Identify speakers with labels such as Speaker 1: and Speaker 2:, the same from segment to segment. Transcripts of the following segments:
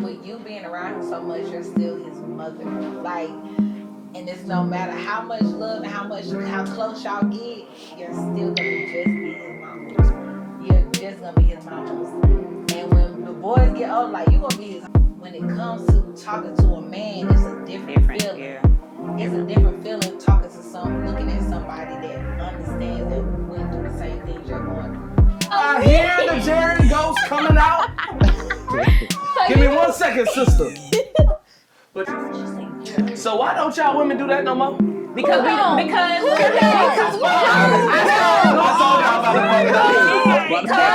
Speaker 1: with you being around him so much, you're still his mother. Like, and it's no matter how much love and how close y'all get, you're still gonna just be his mama. You're just gonna be his mama. And when the boys get old, like you gonna be his. When it comes to talking to a man, it's a different feeling.
Speaker 2: Yeah.
Speaker 1: It's a different feeling talking to looking at somebody that understands and went through the same things you're going through.
Speaker 3: I hear the Jerry ghost coming out. Give me 1 second, sister. So why don't y'all women do that no more?
Speaker 2: Because we don't. Because
Speaker 3: I told y'all about to fuck it up.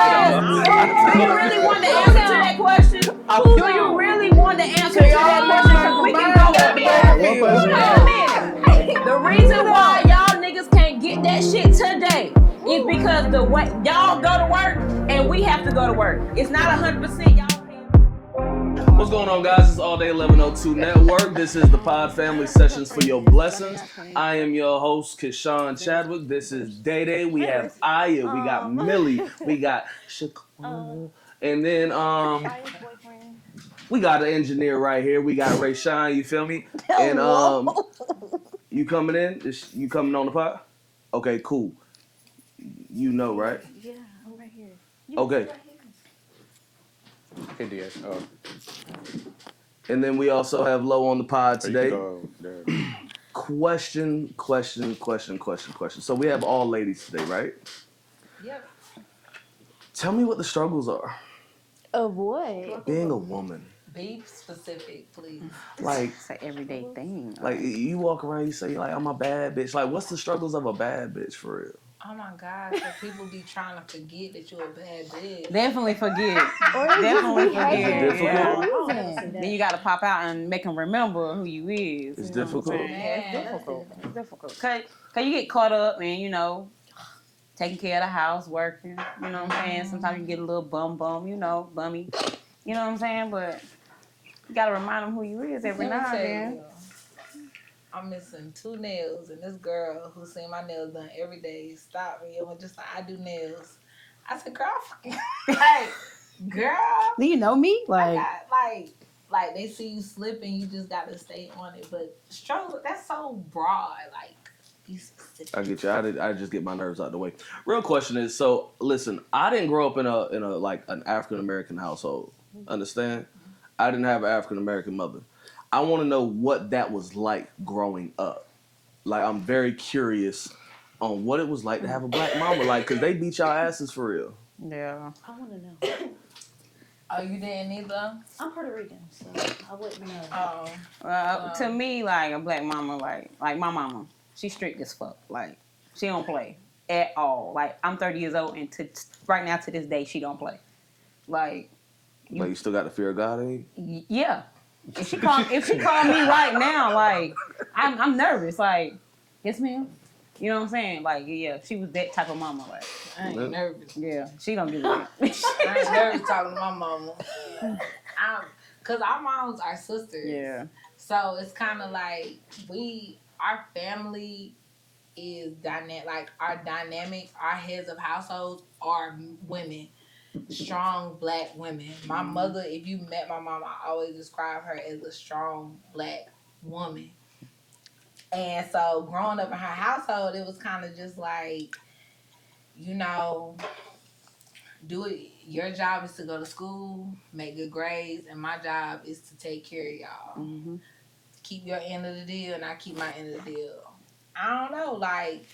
Speaker 2: do you really want the answer to that question? Do you really want the answer to that question? Because we can go there. The reason why y'all niggas can't get that shit today is because the way y'all go to work and we have to go to work. It's not 100% y'all.
Speaker 3: What's going on, guys? It's All Day 1102 Network. This is the Pod Family Sessions for Your Blessings. I am your host, Keshawn Chadwick. This is Day Day. We have Aya. We got Millie. We got Shaquana. And then we got an engineer right here. We got Ray Shine. You feel me? And you coming in? You coming on the pod? Okay, cool. You know, right?
Speaker 4: Yeah, I'm right here.
Speaker 3: Okay.
Speaker 5: Hey, DS. Oh,
Speaker 3: And then we also have Lo on the pod
Speaker 5: you
Speaker 3: today.
Speaker 5: can go there.
Speaker 3: Question. So we have all ladies today, right?
Speaker 1: Yep.
Speaker 3: Tell me what the struggles are.
Speaker 4: Of what?
Speaker 3: Being a woman.
Speaker 1: Be specific, please.
Speaker 3: Like,
Speaker 2: It's an everyday thing.
Speaker 3: like you walk around, you say, like, I'm a bad bitch. Like, what's the struggles of a bad bitch for real?
Speaker 1: Oh my God, so people be trying to forget that you're a bad bitch.
Speaker 2: Definitely forget.
Speaker 4: Or they
Speaker 2: Definitely
Speaker 4: just be hating
Speaker 3: Difficult.
Speaker 4: for no reason.
Speaker 2: Then you gotta pop out and make them remember who you is.
Speaker 3: It's
Speaker 2: You know what I'm
Speaker 3: difficult.
Speaker 2: saying? Yeah, it's difficult. It's difficult. Cause you get caught up and, you know, taking care of the house, working. You know what I'm saying? Sometimes you get a little bummy. You know what I'm saying? But you gotta remind them who you is every now and then.
Speaker 1: I'm missing 2 nails, and this girl who seen my nails done every day stopped me and was just like, I do nails. I said, girl, like, girl.
Speaker 2: Do you know me? Like,
Speaker 1: Like they see you slipping, you just gotta stay on it. But struggle, that's so broad. Like, be specific.
Speaker 3: I get you. I just get my nerves out the way. Real question is, so listen, I didn't grow up in a like an African American household. Understand? I didn't have an African American mother. I want to know what that was like growing up. Like, I'm very curious on what it was like to have a black mama. Like, cause they beat y'all asses for real.
Speaker 2: yeah.
Speaker 4: I want to know.
Speaker 1: Oh, you didn't either?
Speaker 4: I'm Puerto Rican, so I wouldn't know.
Speaker 1: Oh.
Speaker 2: Well, to me, like a black mama, like my mama, she's strict as fuck. Like, she don't play at all. Like, I'm 30 years old, and right now to this day, she don't play. Like
Speaker 3: You still got the fear of God in you?
Speaker 2: Yeah. If she call me right now, like I'm nervous. Like, yes, ma'am. You know what I'm saying? Like, yeah, she was that type of mama. Like,
Speaker 1: I ain't nervous.
Speaker 2: yeah, she don't do that.
Speaker 1: I ain't nervous talking to my mama. Cause our moms are sisters.
Speaker 2: Yeah.
Speaker 1: So it's kind of like our family is dynamic. Like our dynamics, our heads of households are women, strong black women. My mother, if you met my mom, I always describe her as a strong black woman. And so growing up in her household, it was kind of just like, you know, do it. Your job is to go to school, make good grades, and my job is to take care of y'all.
Speaker 2: Mm-hmm.
Speaker 1: Keep your end of the deal, and I keep my end of the deal. I don't know, like,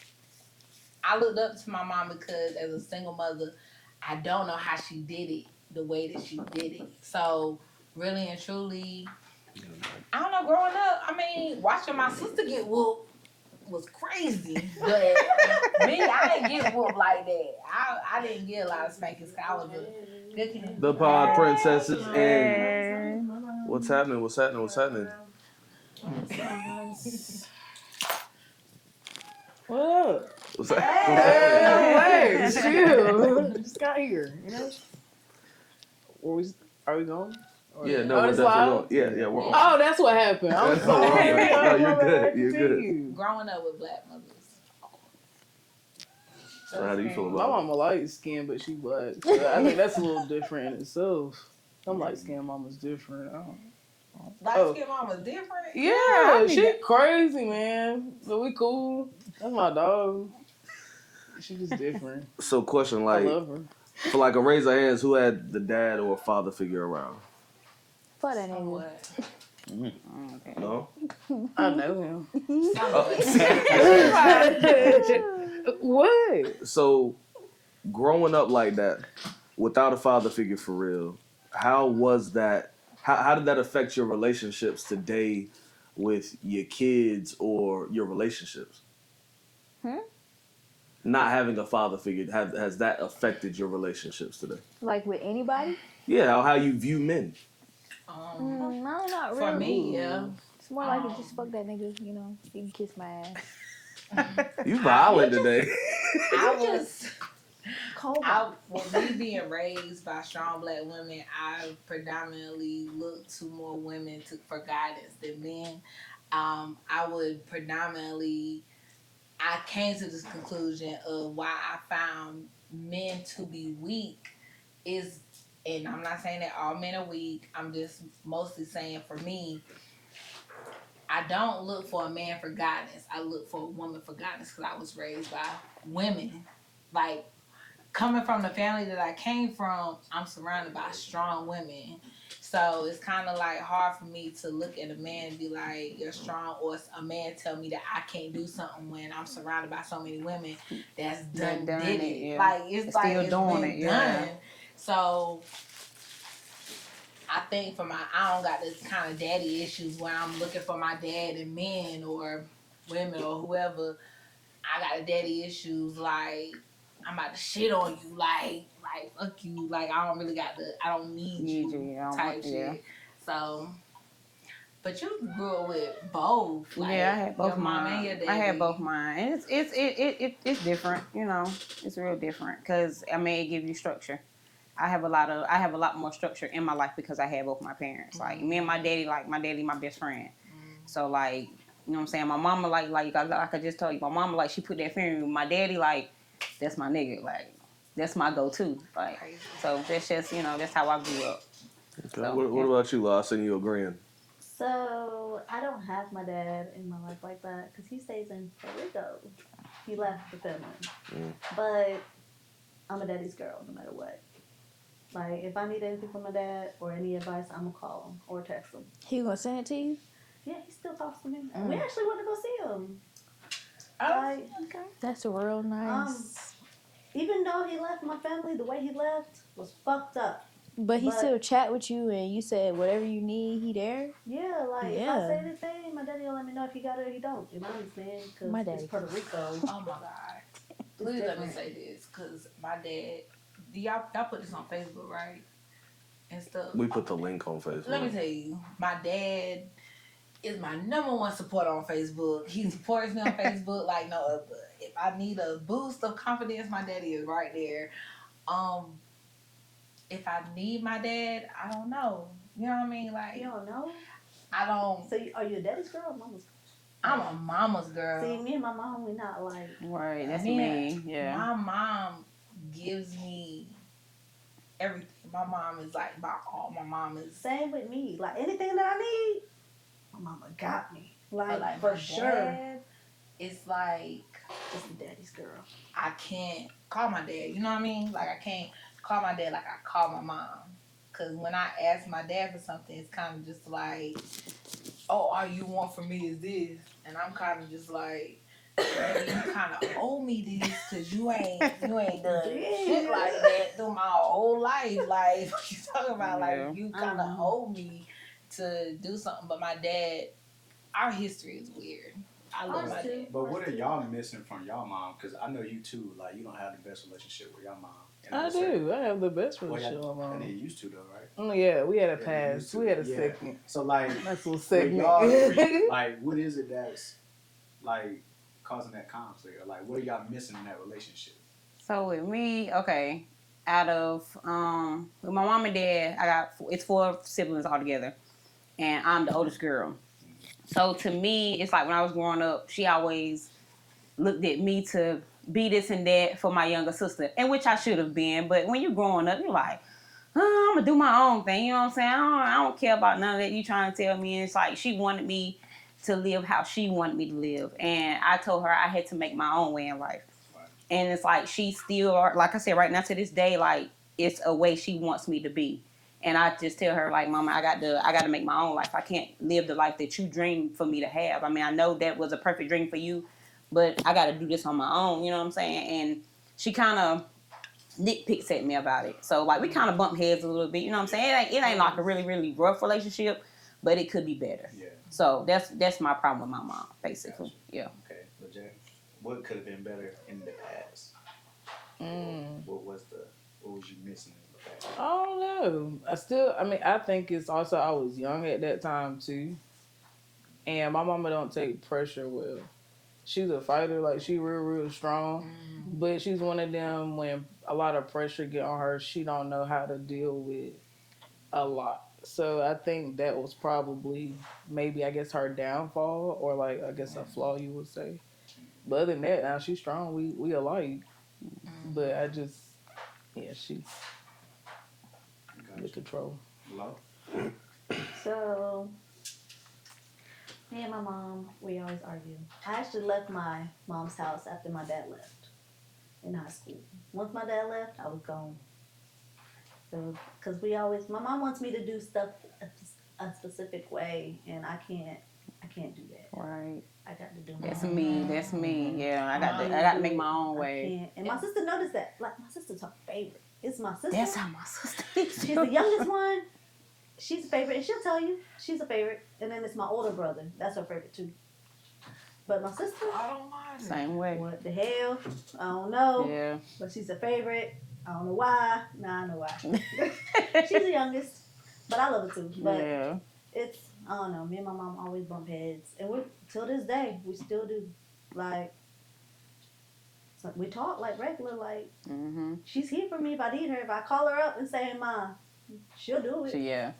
Speaker 1: I looked up to my mom because as a single mother, I don't know how she did it the way that she did it. So, really and truly, I don't know, growing up, I mean, watching my sister get whooped was crazy. But me, I didn't get whooped like that. I didn't get a lot of spankings. I was a good kid.
Speaker 3: The Pod Princesses and what's happening? What's happening?
Speaker 6: What?
Speaker 3: What's happening?
Speaker 6: Hey, shoot. Just got here, you know? Are we going?
Speaker 3: Yeah, no,
Speaker 6: Oh,
Speaker 3: we're
Speaker 6: it's
Speaker 3: definitely
Speaker 6: live?
Speaker 3: going. Yeah, we're on.
Speaker 6: Oh, that's what happened. I was
Speaker 3: That's all right.
Speaker 6: like,
Speaker 3: No, you're good. You're good.
Speaker 1: Growing up with black mothers.
Speaker 3: So how do you feel
Speaker 6: My
Speaker 3: about it?
Speaker 6: mama light skin, but she black. So I think that's a little different in itself. Some light skinned mama's different. I don't.
Speaker 1: Light skin mama's different.
Speaker 6: Yeah, she crazy, man. So we cool. That's my dog. She just different.
Speaker 3: So, question,
Speaker 6: I
Speaker 3: like,
Speaker 6: love her.
Speaker 3: for like a raise of hands, who had the dad or father figure around?
Speaker 4: For that nigga.
Speaker 1: Somewhat.
Speaker 3: No.
Speaker 6: I know him.
Speaker 3: Oh.
Speaker 6: What?
Speaker 3: So, growing up like that, without a father figure for real, how was that? How did that affect your relationships today with your kids or your relationships? Not having a father figure, has that affected your relationships today?
Speaker 4: Like with anybody?
Speaker 3: Yeah, how you view men.
Speaker 4: No, not really.
Speaker 1: For me, yeah.
Speaker 4: It's more like it just fuck that nigga, you know. You can kiss my ass.
Speaker 3: You violent today.
Speaker 1: I was.
Speaker 4: Cold.
Speaker 1: With me being raised by strong black women, I predominantly look to more women for guidance than men. I would predominantly. I came to this conclusion of why I found men to be weak is, and I'm not saying that all men are weak. I'm just mostly saying for me, I don't look for a man for guidance. I look for a woman for guidance because I was raised by women. Like, coming from the family that I came from, I'm surrounded by strong women. So it's kind of like hard for me to look at a man and be like, you're strong, or a man tell me that I can't do something when I'm surrounded by so many women that's did it.
Speaker 2: Yeah.
Speaker 1: Like, it's like
Speaker 2: still
Speaker 1: it's
Speaker 2: doing
Speaker 1: been
Speaker 2: it, yeah.
Speaker 1: done. So I think I don't got this kind of daddy issues where I'm looking for my dad in men or women or whoever. I got daddy issues like, I'm about to shit on you, like fuck you, like I don't need you type shit. So, but you grew up with both. Like,
Speaker 2: yeah, I had both
Speaker 1: your mom
Speaker 2: mine.
Speaker 1: and your daddy.
Speaker 2: I had both mine, and it's different. You know, it's real different because I mean it gives you structure. I have a lot more structure in my life because I had both my parents. Like me and my daddy, my best friend. So like, you know what I'm saying? My mama like I just told you, my mama like she put that fear in me. My daddy like, that's my nigga. Like, that's my go-to. Like, so that's just, you know, that's how I grew up.
Speaker 3: Okay.
Speaker 2: So,
Speaker 3: what about you, La? I seen you agreeing.
Speaker 4: So, I don't have my dad in my life like that because he stays in Puerto Rico. He left the family. But I'm a daddy's girl no matter what. Like, if I need anything from my dad or any advice, I'm going to call him or text him.
Speaker 5: He gonna send it to you?
Speaker 4: Yeah, he still talks to me. We actually want to go see him.
Speaker 1: Oh,
Speaker 5: Okay. That's real nice.
Speaker 4: Even though he left my family, the way he left was fucked up.
Speaker 5: But he still chat with you and you said whatever you need, he there?
Speaker 4: Yeah, like if I say anything, my daddy will let me know if he got it or he don't. You know what I'm saying?
Speaker 5: My
Speaker 4: Because it's Puerto Rico.
Speaker 1: oh my God. Please let me say this, because my dad, y'all put this on Facebook, right? And stuff.
Speaker 3: We put the link on Facebook.
Speaker 1: Let me tell you, my dad is my number one supporter on Facebook. He supports me on Facebook like no other. If I need a boost of confidence, my daddy is right there. If I need my dad, I don't know. You know what I mean? Like,
Speaker 4: You don't know?
Speaker 1: I don't.
Speaker 4: So are you a daddy's girl or mama's girl?
Speaker 1: I'm a mama's girl.
Speaker 4: See, me and my mom, we not like.
Speaker 2: Right, that's
Speaker 1: Me,
Speaker 2: me. Yeah.
Speaker 1: My mom gives me everything. My mom is like my all. My mom is.
Speaker 4: Same with me. Like anything that I need, my mama got me. Like
Speaker 1: for
Speaker 4: for sure.
Speaker 1: dad, it's like
Speaker 4: It's the daddy's girl.
Speaker 1: I can't call my dad. You know what I mean? Like, I can't call my dad like I call my mom. Because when I ask my dad for something, it's kind of just like, oh, all you want from me is this. And I'm kind of just like, hey, you kind of owe me this because you ain't done shit like that through my whole life. Like, what you talking about?
Speaker 2: Yeah.
Speaker 1: Like, you kind of owe me to do something. But my dad, our history is weird. I love my dad.
Speaker 7: But what are y'all missing from y'all mom? Because I know you too. Like, you don't have the best relationship with your mom. And
Speaker 6: I do. I have the best
Speaker 7: Well,
Speaker 6: relationship with my
Speaker 7: and
Speaker 6: mom.
Speaker 7: you used to though, right?
Speaker 6: Oh yeah, we had a
Speaker 7: Yeah, you used
Speaker 6: pass.
Speaker 7: to.
Speaker 6: We had a
Speaker 7: Yeah.
Speaker 6: second.
Speaker 7: So like,
Speaker 6: Nice little
Speaker 7: with
Speaker 6: segment.
Speaker 7: y'all, like, what is it that's like causing that conflict? Or like, what are y'all missing in that relationship?
Speaker 2: So with me, okay, out of with my mom and dad, it's 4 siblings altogether, and I'm the oldest girl. So to me, it's like when I was growing up, she always looked at me to be this and that for my younger sister, and which I should have been. But when you're growing up, you're like, I'm gonna do my own thing. You know what I'm saying? I don't care about none of that you trying to tell me. And it's like she wanted me to live how she wanted me to live, and I told her I had to make my own way in life. And it's like she still, like I said, right now to this day, like it's a way she wants me to be. And I just tell her, like, Mama, I got to make my own life. I can't live the life that you dreamed for me to have. I mean, I know that was a perfect dream for you, but I got to do this on my own. You know what I'm saying? And she kind of nitpicks at me about it. So like we kind of bump heads a little bit. You know what I'm saying? It ain't like a really really rough relationship, but it could be better.
Speaker 7: Yeah.
Speaker 2: So that's my problem with my mom, basically.
Speaker 7: Gotcha.
Speaker 2: Yeah.
Speaker 7: Okay, but Jack, what could have been better in the past? What was you missing in the past?
Speaker 6: I don't know. I think it's also I was young at that time too, and my mama don't take pressure well. She's a fighter, like she real strong, but she's one of them when a lot of pressure get on her, she don't know how to deal with a lot. So I think that was probably maybe I guess her downfall or like I guess a flaw you would say. But other than that, now she's strong. We alike, but I just she the control.
Speaker 7: Hello?
Speaker 4: So, me and my mom, we always argue. I actually left my mom's house after my dad left in high school. Once my dad left, I was gone. Because my mom wants me to do stuff a specific way, and I can't do that.
Speaker 2: Right.
Speaker 4: I got to do
Speaker 2: That's
Speaker 4: my
Speaker 2: me.
Speaker 4: own.
Speaker 2: That's me. Yeah. I got to make my own
Speaker 4: I
Speaker 2: way.
Speaker 4: can't. And my sister noticed that. Like, my sister's her favorite. It's my sister.
Speaker 2: That's how my sister is.
Speaker 4: She's the youngest one. She's a favorite, and she'll tell you she's a favorite. And then it's my older brother. That's her favorite too. But my sister,
Speaker 1: I don't mind.
Speaker 2: Same way.
Speaker 4: what the hell? I don't know.
Speaker 2: Yeah.
Speaker 4: But she's a favorite. I don't know why. Nah, I know why. She's the youngest, but I love her too. But
Speaker 2: Yeah.
Speaker 4: it's, I don't know. Me and my mom always bump heads, and till this day we still do. Like, so we talk like regular. Like, she's here for me if I need her. If I call her up and say, "Hey, Mom," she'll do it.
Speaker 2: Yeah.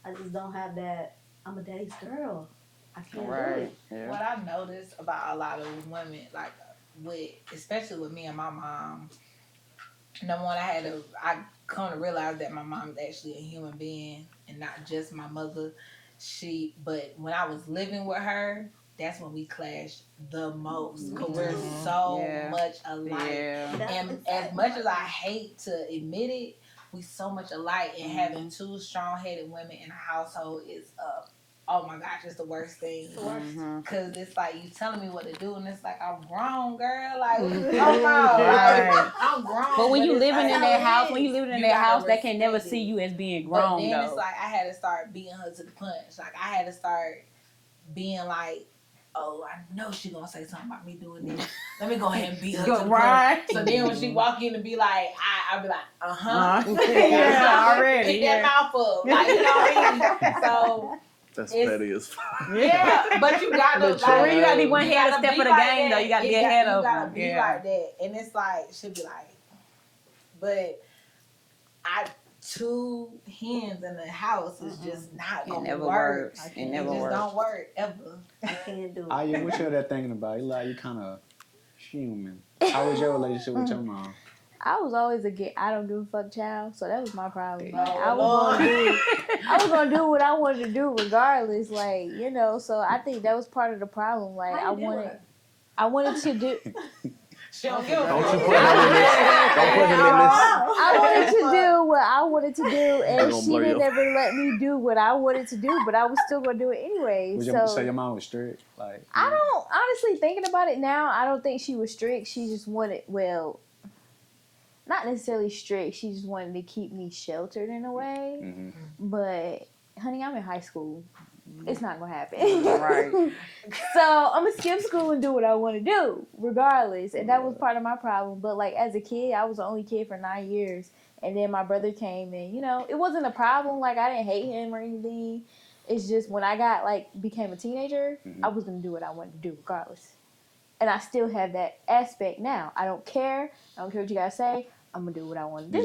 Speaker 4: I just don't have that. I'm a daddy's girl. I can't do
Speaker 2: Right.
Speaker 4: it.
Speaker 2: Yeah.
Speaker 1: What I've noticed about a lot of women, like especially with me and my mom, number one, I come to realize that my mom is actually a human being and not just my mother. But when I was living with her, that's when we clashed the most because we're so much alike.
Speaker 2: Yeah.
Speaker 1: And as much as I hate to admit it, we so much alike, and having two strong-headed women in a household is oh my gosh, it's the worst thing. Cause it's like you telling me what to do, and it's like I'm grown, girl. Like, oh no,
Speaker 2: Right.
Speaker 1: I'm grown.
Speaker 2: But when you living in that house,
Speaker 1: gotta
Speaker 2: they can never
Speaker 1: respect
Speaker 2: see
Speaker 1: it.
Speaker 2: you as being
Speaker 1: But
Speaker 2: grown
Speaker 1: then
Speaker 2: though.
Speaker 1: it's like I had to start beating her to the punch. Like I had to start being like, oh, I know she gonna say something about me doing this. Let me go ahead and beat her to the punch. So then when she walk in and be like, I'll be like,
Speaker 2: Yeah, already.
Speaker 1: Pick that mouth up. Like, you know what I mean? So
Speaker 3: That's petty as fuck.
Speaker 1: yeah, but you gotta
Speaker 2: you gotta be one head a step of the game though. You gotta be ahead of
Speaker 1: them. You
Speaker 2: them.
Speaker 1: gotta be like that. And it's like, she'll be like, but two hens in the house is just not gonna
Speaker 2: never
Speaker 1: work.
Speaker 2: works. It never
Speaker 1: just
Speaker 2: works.
Speaker 1: don't work ever.
Speaker 4: I can't do it.
Speaker 7: What you there thinking about? You kind of human. How was your relationship with your mom?
Speaker 5: I was always I don't give a fuck child, so that was my problem. Like,
Speaker 1: Oh,
Speaker 5: I was gonna do what I wanted to do regardless, like, you know. So I think that was part of the problem. Like I wanted to do.
Speaker 1: She don't give a
Speaker 3: Don't
Speaker 1: fuck.
Speaker 3: you put her in this. Don't put her in this.
Speaker 5: I wanted to do what I wanted to do, and
Speaker 3: gonna
Speaker 5: she
Speaker 3: blow
Speaker 5: didn't
Speaker 3: your-
Speaker 5: ever let me do what I wanted to do, but I was still gonna do it anyway.
Speaker 7: So your mom was strict? Like,
Speaker 5: I don't, honestly, thinking about it now, I don't think she was strict. She just wanted, well, not necessarily strict. She just wanted to keep me sheltered in a way.
Speaker 7: Mm-hmm.
Speaker 5: But, honey, I'm in high school. It's not going to happen.
Speaker 2: Right.
Speaker 5: So, I'm going to skip school and do what I want to do, regardless. And that was part of my problem. But, like, as a kid, I was the only kid for 9 years. And then my brother came and, you know, it wasn't a problem. Like, I didn't hate him or anything. It's just when I became a teenager, I was going to do what I wanted to do, regardless. And I still have that aspect now. I don't care. I don't care what you guys say. I'm going to do what I want to do.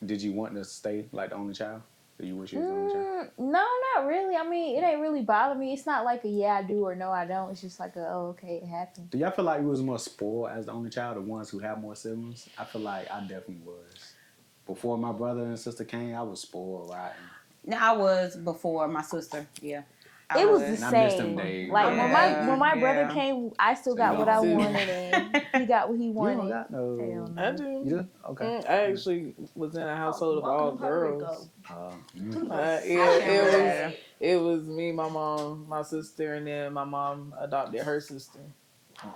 Speaker 7: Did you want to stay like the only child? Or you wish you was the only child?
Speaker 5: No, not really. I mean, it ain't really bother me. It's not like a yeah, I do or no, I don't. It's just like okay, it happened.
Speaker 7: Do y'all feel like you was more spoiled as the only child, the ones who have more siblings? I feel like I definitely was.
Speaker 8: before my brother and sister came, I was spoiled rotten.
Speaker 2: No, I was before my sister. Yeah,
Speaker 5: It was the
Speaker 8: And I missed them
Speaker 5: same.
Speaker 8: days.
Speaker 5: Like
Speaker 2: Yeah,
Speaker 5: when my brother
Speaker 2: yeah.
Speaker 5: came, I still
Speaker 8: So you
Speaker 5: got what I
Speaker 8: don't-
Speaker 5: wanted, and he got what he
Speaker 8: You
Speaker 5: wanted.
Speaker 8: don't got no.
Speaker 5: Hell
Speaker 6: I
Speaker 5: no.
Speaker 6: do.
Speaker 8: You do? Okay.
Speaker 6: I actually was in a household of all
Speaker 4: Welcome to Puerto
Speaker 6: girls.
Speaker 4: Rico.
Speaker 6: Yeah, it was me, my mom, my sister, and then my mom adopted her sister.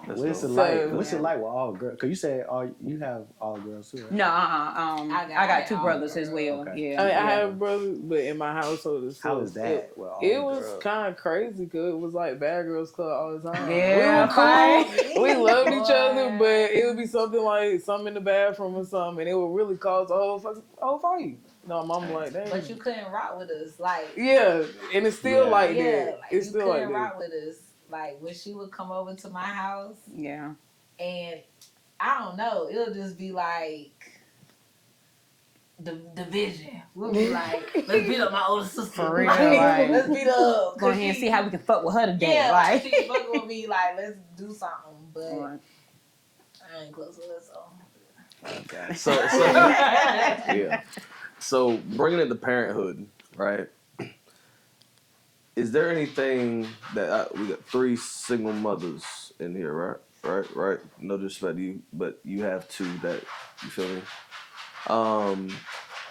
Speaker 3: That's
Speaker 8: What's it
Speaker 3: dope.
Speaker 8: like?
Speaker 6: So-
Speaker 8: What's it like with all girls? Because you said you have all girls too, right?
Speaker 2: No, I got two brothers as well.
Speaker 8: Okay.
Speaker 2: Yeah,
Speaker 6: I mean, I
Speaker 2: yeah.
Speaker 6: have brothers, but in my household, it's
Speaker 8: How
Speaker 6: so-
Speaker 8: is that? with all
Speaker 6: It was
Speaker 8: girls?
Speaker 6: kind of crazy because it was like Bad Girls Club all the time.
Speaker 2: Yeah,
Speaker 6: we were cool. We loved each other, but it would be something like something in the bathroom or something, and it would really cause a whole fight. No, mom like that.
Speaker 1: But you couldn't rock with us, like
Speaker 6: Yeah, and it's still
Speaker 8: Yeah.
Speaker 6: like
Speaker 1: yeah,
Speaker 6: that.
Speaker 1: like,
Speaker 6: It's
Speaker 1: you
Speaker 6: still like
Speaker 1: couldn't
Speaker 6: that.
Speaker 1: rock with us. Like when she would come over to my house,
Speaker 2: Yeah.
Speaker 1: and I don't know, it'll just be like the division. We'll be like, let's beat up my older sister.
Speaker 2: For real,
Speaker 1: Like,
Speaker 2: like,
Speaker 1: let's beat up.
Speaker 2: Go ahead and see how we can fuck with her today.
Speaker 1: Yeah,
Speaker 2: like.
Speaker 1: like she fucking with me. Like, let's do something. But
Speaker 2: Right.
Speaker 1: I ain't close with her, so.
Speaker 8: Okay.
Speaker 3: So yeah. So bringing it to parenthood, right? Is there anything that we got 3 single mothers in here, right? Right. No disrespect to you, but you have 2 that you feel me.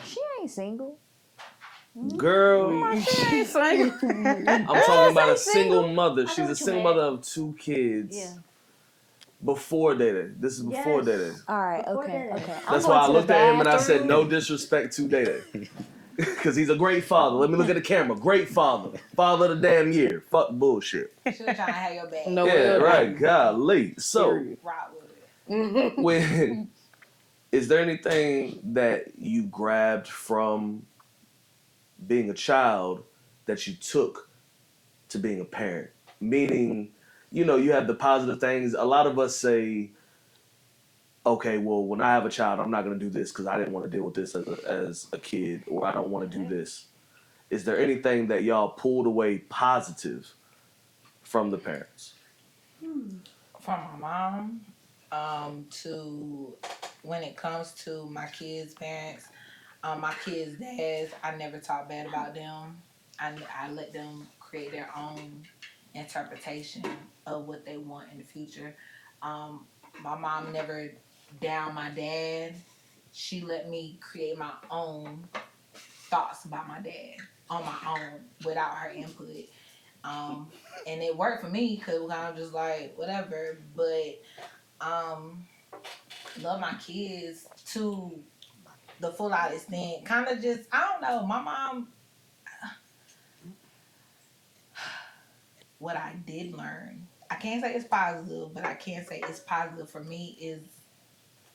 Speaker 5: She ain't single.
Speaker 3: Girl,
Speaker 2: She ain't single.
Speaker 3: I'm talking about a
Speaker 5: single.
Speaker 3: single mother.
Speaker 4: I know
Speaker 3: She's a
Speaker 4: what you
Speaker 3: single
Speaker 4: meant.
Speaker 3: mother of 2 kids.
Speaker 4: Yeah.
Speaker 3: Before dating. This is before
Speaker 4: Yes.
Speaker 3: dating.
Speaker 5: All right,
Speaker 4: Before
Speaker 5: okay,
Speaker 4: that.
Speaker 5: okay.
Speaker 3: That's
Speaker 5: I'm
Speaker 3: why I
Speaker 5: going to
Speaker 3: looked
Speaker 5: the
Speaker 3: at him and I said,
Speaker 5: bathroom.
Speaker 3: no disrespect to dating. Because he's a great father. Let me look at the camera. Great father. Father of the damn year. Fuck bullshit.
Speaker 1: She was trying to have your back.
Speaker 6: No,
Speaker 3: Yeah,
Speaker 6: well
Speaker 3: right.
Speaker 6: done.
Speaker 3: Golly. So,
Speaker 6: Period.
Speaker 1: Rock with it.
Speaker 3: when, is there anything that you grabbed from being a child that you took to being a parent? Meaning, you have the positive things. A lot of us say, okay, well, when I have a child, I'm not going to do this because I didn't want to deal with this as a kid, or I don't want to do this. Is there anything that y'all pulled away positive from the parents?
Speaker 1: From my mom, to when it comes to my kids' parents, my kids' dads, I never talk bad about them. I let them create their own interpretation of what they want in the future. My mom never down my dad. She let me create my own thoughts about my dad on my own without her input. And it worked for me because I'm just like, whatever. But love my kids to the full out extent. Kind of just, I don't know. My mom, what I did learn, I can't say it's positive, but I can say it's positive for me is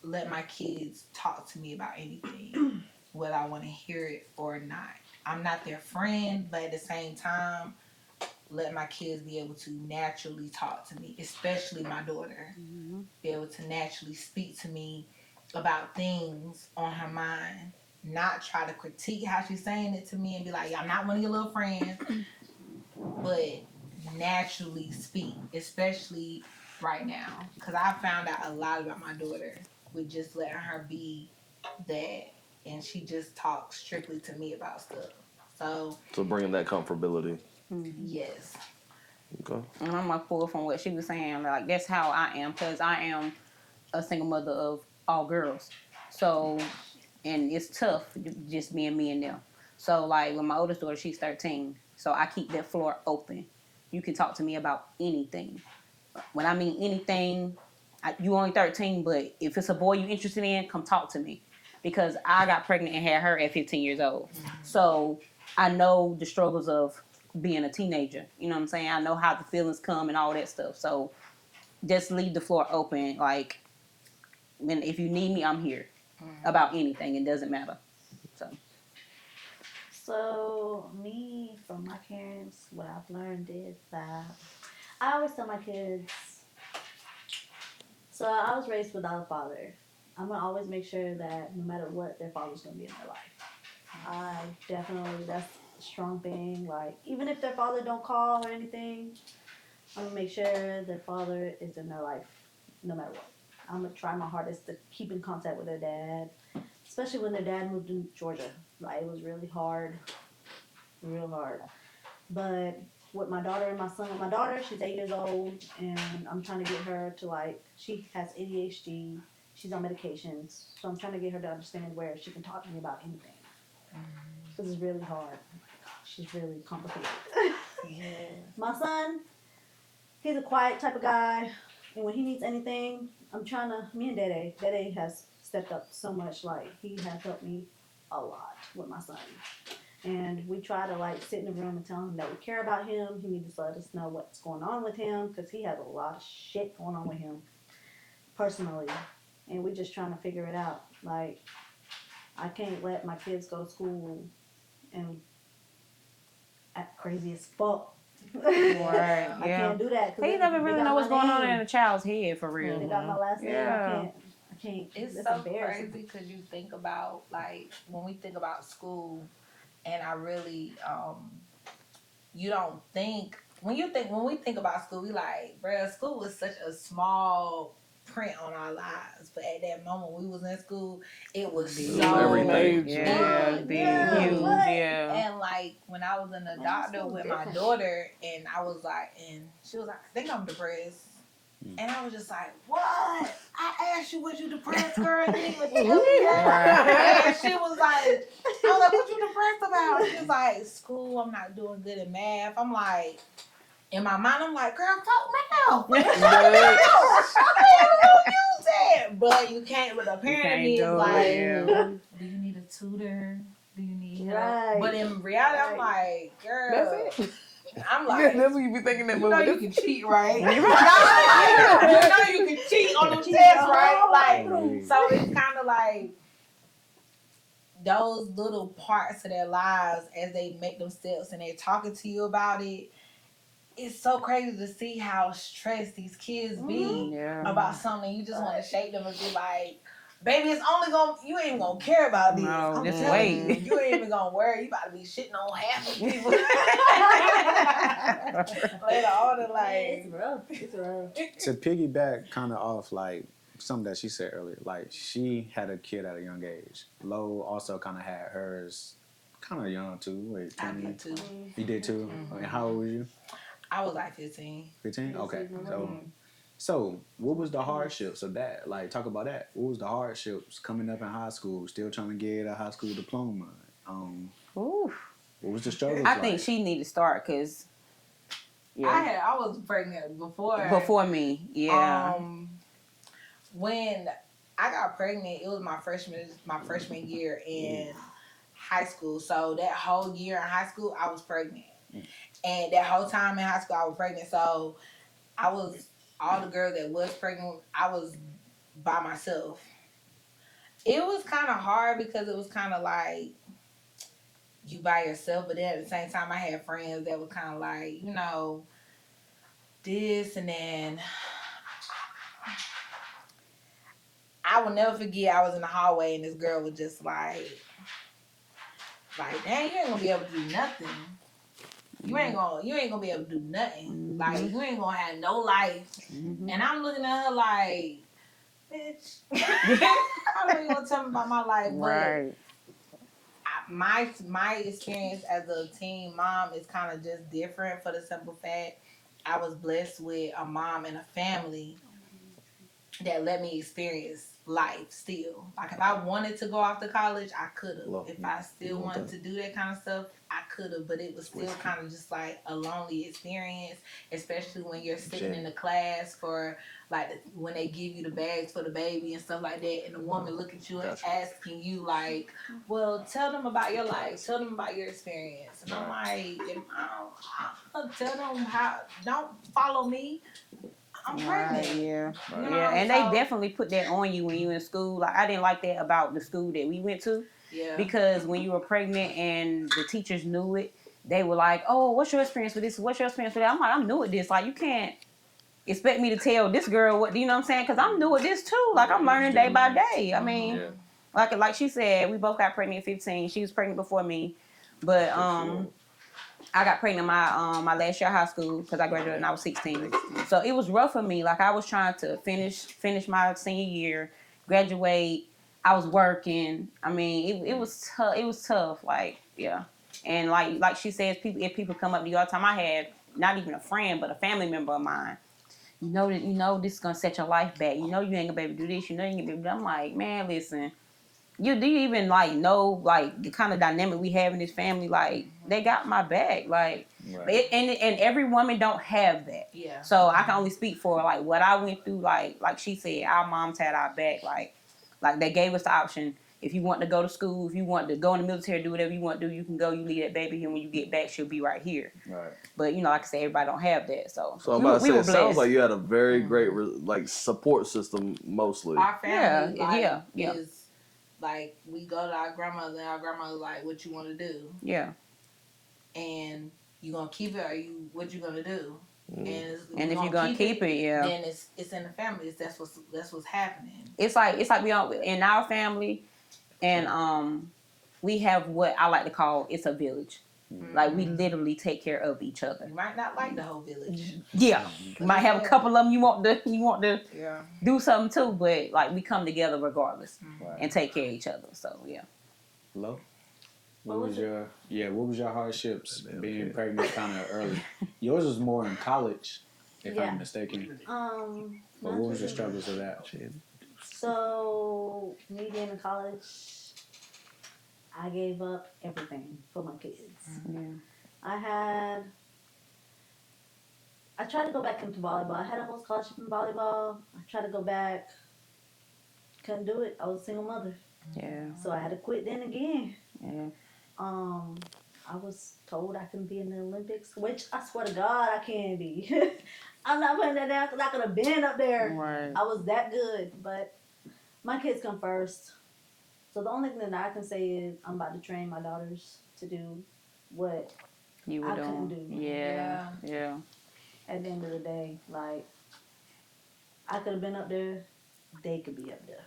Speaker 1: let my kids talk to me about anything, whether I want to hear it or not. I'm not their friend, but at the same time, let my kids be able to naturally talk to me, especially my daughter. Be able to naturally speak to me about things on her mind, not try to critique how she's saying it to me and be like, I'm not one of your little friends, but naturally speak, especially right now. Because I found out a lot about my daughter with just letting her be that, and she just talks strictly to me about stuff. So
Speaker 3: bringing that comfortability.
Speaker 1: yes.
Speaker 3: Okay.
Speaker 2: And I'm like pull from what she was saying. Like that's how I am, because I am a single mother of all girls. So, and it's tough just being me and them. So like with my oldest daughter, she's 13. So I keep that floor open. You can talk to me about anything. When I mean anything, you only 13, but if it's a boy you interested in, come talk to me. Because I got pregnant and had her at 15 years old. So I know the struggles of being a teenager. You know what I'm saying? I know how the feelings come and all that stuff. So just leave the floor open. Like, if you need me, I'm here. About anything. It doesn't matter.
Speaker 4: So, me, from my parents, what I've learned is that I always tell my kids, so I was raised without a father. I'm going to always make sure that no matter what, their father's going to be in their life. I definitely, that's a strong thing. Like, even if their father don't call or anything, I'm going to make sure their father is in their life no matter what. I'm going to try my hardest to keep in contact with their dad, especially when their dad moved to Georgia. Like, it was really hard, real hard. But with my daughter and my son, my daughter, she's 8 years old, and I'm trying to get her to, like, she has ADHD, she's on medications, so I'm trying to get her to understand where she can talk to me about anything. Because it's really hard. She's really complicated. My son, he's a quiet type of guy, and when he needs anything, me and Dede has stepped up so much. Like, he has helped me a lot with my son. And we try to, like, sit in the room and tell him that we care about him. He needs to let us know what's going on with him, because he has a lot of shit going on with him personally. And we're just trying to figure it out. Like, I can't let my kids go to school and act crazy as fuck.
Speaker 2: Right,
Speaker 4: I can't do that.
Speaker 2: He never really know what's going on in a child's head for real.
Speaker 4: They got my last name.
Speaker 2: Yeah.
Speaker 4: I can't.
Speaker 1: It's
Speaker 4: That's
Speaker 1: so
Speaker 4: embarrassing.
Speaker 1: crazy because you think about, like, when we think about school, and I really, you don't think, when we think about school, we like, bruh, school was such a small print on our lives, but at that moment we was in school, it was so
Speaker 3: everything.
Speaker 2: Yeah, big, huge, yeah.
Speaker 1: And like when I was in the doctor with my daughter, and I was like, and she was like, I think I'm depressed. And I was just like, what? I asked you, was you depressed, girl? You didn't even tell me that. And she was like, I was like, what you depressed about? She was like, school, I'm not doing good in math. I'm like, in my mind, I'm like, girl, talk math. Use it. But you can't, with a parent is like, do you need a tutor? Do you need help?
Speaker 4: Right.
Speaker 1: But in reality, I'm like, girl.
Speaker 6: That's it.
Speaker 1: I'm like,
Speaker 6: That's what you be thinking that
Speaker 1: you know
Speaker 6: movie.
Speaker 1: you can cheat, right? You know you can cheat on the test, right? Like, so it's kind of like those little parts of their lives as they make them steps and they're talking to you about it. It's so crazy to see how stressed these kids be about something. You just want to shake them and be like, baby, it's only you ain't even gonna care about this.
Speaker 2: No, just
Speaker 1: telling you,
Speaker 2: wait.
Speaker 1: you ain't even gonna worry. You about to be shitting on half of people. Later on, like,
Speaker 4: It's rough. It's rough.
Speaker 8: To piggyback kind of off like something that she said earlier, like she had a kid at a young age. Lo also kind of had hers kind of young too. Wait,
Speaker 1: I did too.
Speaker 8: You did too? I mean, how old were you?
Speaker 1: I was like 15.
Speaker 8: 15? Okay. So what was the hardships of that? Like, talk about that. What was the hardships coming up in high school, still trying to get a high school diploma?
Speaker 2: Oof.
Speaker 8: What was the struggle?
Speaker 2: I think she need to start because
Speaker 1: I was pregnant
Speaker 2: before me. Yeah.
Speaker 1: When I got pregnant, it was my freshman year in high school. So that whole year in high school, I was pregnant. And that whole time in high school, I was pregnant. So all the girls that was pregnant, I was by myself. It was kind of hard because it was kind of like you by yourself, but then at the same time, I had friends that were kind of like, you know, this, and then I will never forget, I was in the hallway and this girl was just like, dang, you ain't gonna be able to do nothing. You ain't gonna be able to do nothing. Like, you ain't gonna have no life. And I'm looking at her like, bitch, how are you gonna tell me about my life?
Speaker 2: Right.
Speaker 1: But my experience as a teen mom is kind of just different for the simple fact I was blessed with a mom and a family that let me experience life still. Like, if I wanted to go off to college, I could have. If I still wanted to do that kind of stuff, I could have. But it was still kind of just like a lonely experience, especially when you're sitting in the class for, like, when they give you the bags for the baby and stuff like that, and the woman look at you and asking you like, well, tell them about your life, tell them about your experience. And I'm like, I'll tell them don't follow me. I'm pregnant.
Speaker 2: Right, yeah.
Speaker 1: You know,
Speaker 2: And
Speaker 1: so,
Speaker 2: they definitely put that on you when you in school. Like, I didn't like that about the school that we went to.
Speaker 1: Yeah.
Speaker 2: Because when you were pregnant and the teachers knew it, they were like, oh, what's your experience with this? What's your experience with that? I'm like, I'm new at this. Like, you can't expect me to tell this girl what, you know what I'm saying? Because I'm new at this too. Like, I'm learning day by day. I mean, like she said, we both got pregnant at 15. She was pregnant before me. But I got pregnant my last year of high school because I graduated when I was 16. So it was rough for me. Like, I was trying to finish my senior year, graduate, I was working. I mean, it was tough. It was tough. Like, yeah. And like she says, if people come up to you all the time, I had not even a friend, but a family member of mine. You know this is gonna set your life back. You know you ain't gonna be able to do this. You know you ain't gonna be able to do that. I'm like, man, listen. Do you even like know like the kind of dynamic we have in this family? Like they got my back. Like
Speaker 8: Right.
Speaker 2: and every woman don't have that.
Speaker 1: Yeah.
Speaker 2: So I can only speak for like what I went through. Like she said, our moms had our back. Like they gave us the option. If you want to go to school, if you want to go in the military, do whatever you want to do, you can go. You leave that baby here. When you get back, she'll be right here.
Speaker 8: Right.
Speaker 2: But you know, like I said, everybody don't have that. So
Speaker 3: I'm about to say,
Speaker 2: were
Speaker 3: it sounds
Speaker 2: blessed.
Speaker 3: like you had a very great like support system mostly.
Speaker 1: Our family,
Speaker 2: yeah.
Speaker 1: is like we go to our grandmother, and our grandmother like, "What you want to do?"
Speaker 2: Yeah.
Speaker 1: And you gonna keep it, or what you gonna do? And
Speaker 2: if you're gonna keep it, yeah,
Speaker 1: then it's in the family. That's what's happening.
Speaker 2: It's like we all in our family, and we have what I like to call it's a village. Like we literally take care of each other.
Speaker 1: You might not like the whole village.
Speaker 2: Yeah, you might have a couple of them you want to
Speaker 1: Yeah.
Speaker 2: do something too, but like we come together regardless
Speaker 8: Right.
Speaker 2: and take care of each other. So yeah.
Speaker 8: Lo? What was your hardships being pregnant kind of early? Yours was more in college, if I'm mistaken. But what was your struggles with that?
Speaker 4: So, me being in college, I gave up everything for my kids.
Speaker 2: Yeah.
Speaker 4: I tried to go back into volleyball. I had a whole scholarship in volleyball. I tried to go back. Couldn't do it. I was a single mother.
Speaker 2: Yeah.
Speaker 4: So I had to quit then again.
Speaker 2: Yeah.
Speaker 4: I was told I couldn't be in the Olympics, which I swear to God I can be. I'm not putting that down because I could have been up there.
Speaker 2: Right.
Speaker 4: I was that good, but my kids come first. So the only thing that I can say is I'm about to train my daughters to do what
Speaker 2: You were
Speaker 4: I
Speaker 2: doing.
Speaker 4: couldn't do.
Speaker 2: Yeah.
Speaker 4: At the end of the day, like I could have been up there, they could be up there.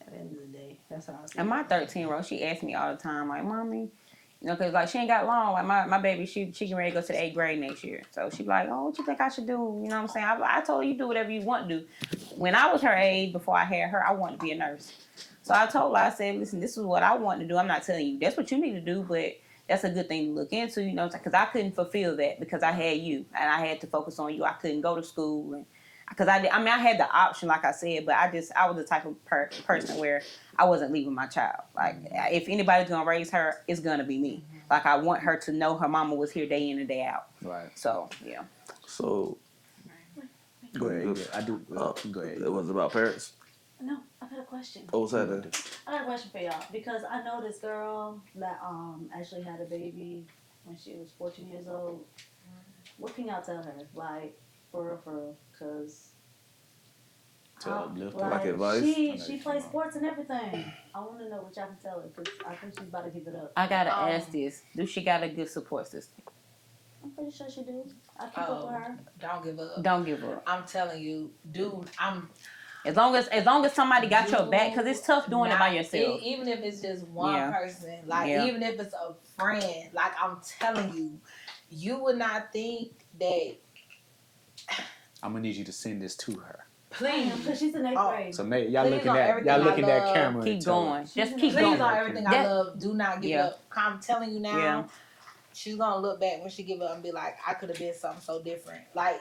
Speaker 4: At the end of the day, that's how I see
Speaker 2: And my 13-year-old, she asks me all the time, like, "Mommy," you know, cause like she ain't got long. Like my baby, she getting ready to go to the 8th grade next year. So she be like, "Oh, what you think I should do?" You know what I'm saying? I told her, you do whatever you want to do. When I was her age, before I had her, I wanted to be a nurse. So I told her, I said, "Listen, this is what I want to do. I'm not telling you that's what you need to do, but that's a good thing to look into, you know, because I couldn't fulfill that because I had you and I had to focus on you. I couldn't go to school and because I had the option, like I said, but I was the type of person where I wasn't leaving my child. Like if anybody's gonna raise her, it's gonna be me. Like I want her to know her mama was here day in and day out.
Speaker 8: Right.
Speaker 2: So yeah.
Speaker 3: So
Speaker 8: Go ahead. I do. Go ahead.
Speaker 3: It was about parents.
Speaker 4: No, I got a question.
Speaker 3: What was that then?
Speaker 4: I got a question for y'all because I know this girl that actually had a baby when she was 14 years old. What can y'all tell her? Like for real, because
Speaker 8: To uplift her.
Speaker 3: Like advice?
Speaker 4: She plays sports and everything. I want to know what y'all can tell her because I think she's about to give it up.
Speaker 2: I gotta ask this: do she got a good support system?
Speaker 4: I'm pretty sure she do. I keep up with her.
Speaker 1: Don't give up.
Speaker 2: Don't give up.
Speaker 1: I'm telling you, dude.
Speaker 2: As long as somebody got your back, because it's tough doing it by yourself.
Speaker 1: Even if it's just one person, like even if it's a friend, like I'm telling you, you would not think that.
Speaker 8: I'm gonna need you to send this to her.
Speaker 1: Please,
Speaker 4: because she's in 8th grade.
Speaker 8: So y'all
Speaker 1: Please
Speaker 8: looking
Speaker 1: on
Speaker 8: at
Speaker 1: everything I
Speaker 8: camera.
Speaker 2: Keep
Speaker 8: and tell her.
Speaker 2: going. Just keep
Speaker 1: please
Speaker 2: going.
Speaker 1: on everything I love. Do not give up. I'm telling you now.
Speaker 2: Yeah.
Speaker 1: She's gonna look back when she give up and be like, I could have been something so different. Like,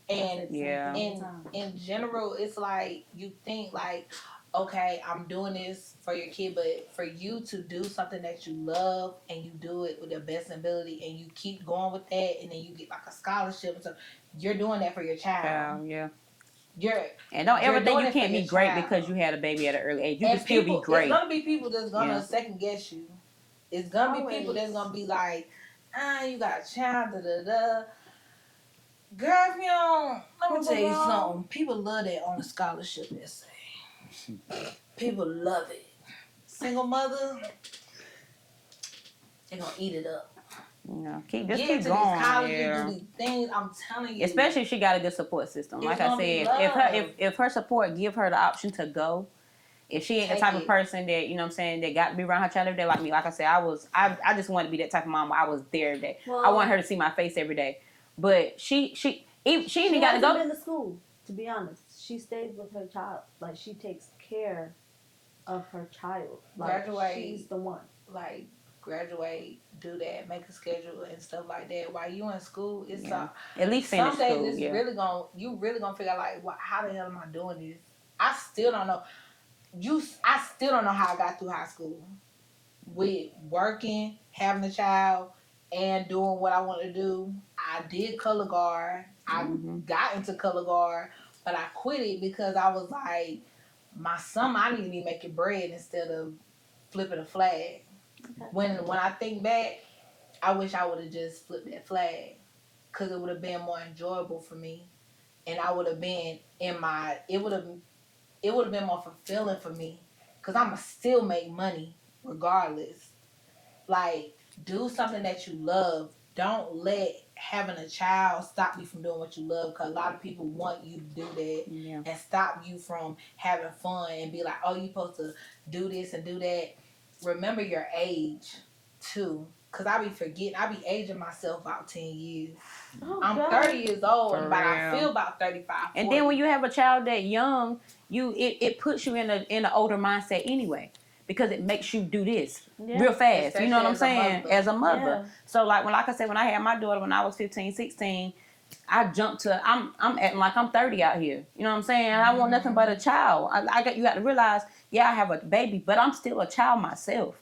Speaker 1: and
Speaker 2: Yeah.
Speaker 1: in general, it's like you think like, okay, I'm doing this for your kid, but for you to do something that you love and you do it with your best ability and you keep going with that and then you get like a scholarship and stuff, you're doing that for your child.
Speaker 2: Yeah.
Speaker 1: And
Speaker 2: don't ever think you
Speaker 1: doing it
Speaker 2: can't
Speaker 1: for
Speaker 2: be
Speaker 1: your
Speaker 2: great
Speaker 1: child.
Speaker 2: because you had a baby at an early age. You
Speaker 1: And
Speaker 2: can still
Speaker 1: people,
Speaker 2: be great.
Speaker 1: It's gonna be people that's gonna second guess you. It's gonna be people
Speaker 4: Always.
Speaker 1: that's gonna be like, you got a child, Girl, if you don't, let me tell you something. People love that on a scholarship essay. People love it. Single mother, they're gonna eat it up.
Speaker 2: Keep
Speaker 1: Get
Speaker 2: keep
Speaker 1: into
Speaker 2: going.
Speaker 1: these colleges,
Speaker 2: Yeah.
Speaker 1: do these things. I'm telling you.
Speaker 2: Especially if she got a good support system.
Speaker 1: It's
Speaker 2: Like I
Speaker 1: gonna be
Speaker 2: said, if her support give her the option to go, if she ain't the
Speaker 1: Take
Speaker 2: type of
Speaker 1: it.
Speaker 2: person that, you know what I'm saying, that got to be around her child every day like me, like I said, I just wanted to be that type of mom where I was there every day.
Speaker 4: Well,
Speaker 2: I want her to see my face every day. But she ain't got to
Speaker 4: hasn't
Speaker 2: go.
Speaker 4: been to school, to be honest. She stays with her child. Like, she takes care of her child. Like,
Speaker 1: Graduate.
Speaker 4: she's the one.
Speaker 1: Like, graduate, do that, make a schedule and stuff like that. While you in school, it's
Speaker 2: at least finish
Speaker 1: some days
Speaker 2: school.
Speaker 1: it's you really gonna figure out like, how the hell am I doing this? I still don't know. I still don't know how I got through high school with working, having a child, and doing what I want to do. I did color guard. I got into color guard, but I quit it because I was like, my son, I need to be making bread instead of flipping a flag. Okay. When I think back, I wish I would have just flipped that flag because it would have been more enjoyable for me, and I would have been it would have been more fulfilling for me because I'ma still make money regardless. Like, do something that you love. Don't let having a child stop you from doing what you love, because a lot of people want you to do that and stop you from having fun and be like, oh, you're supposed to do this and do that. Remember your age too, because I be aging myself about 10 years. I'm 30 years old, but I feel about 35, 40.
Speaker 2: And then when you have a child that young, it puts you in an older mindset anyway, because it makes you do this real fast. Especially, you know what I'm saying? As a mother. Yeah. So like I said, when I had my daughter when I was 15, 16, I jumped to I'm acting like I'm 30 out here. You know what I'm saying? I want nothing but a child. You got to realize, I have a baby, but I'm still a child myself.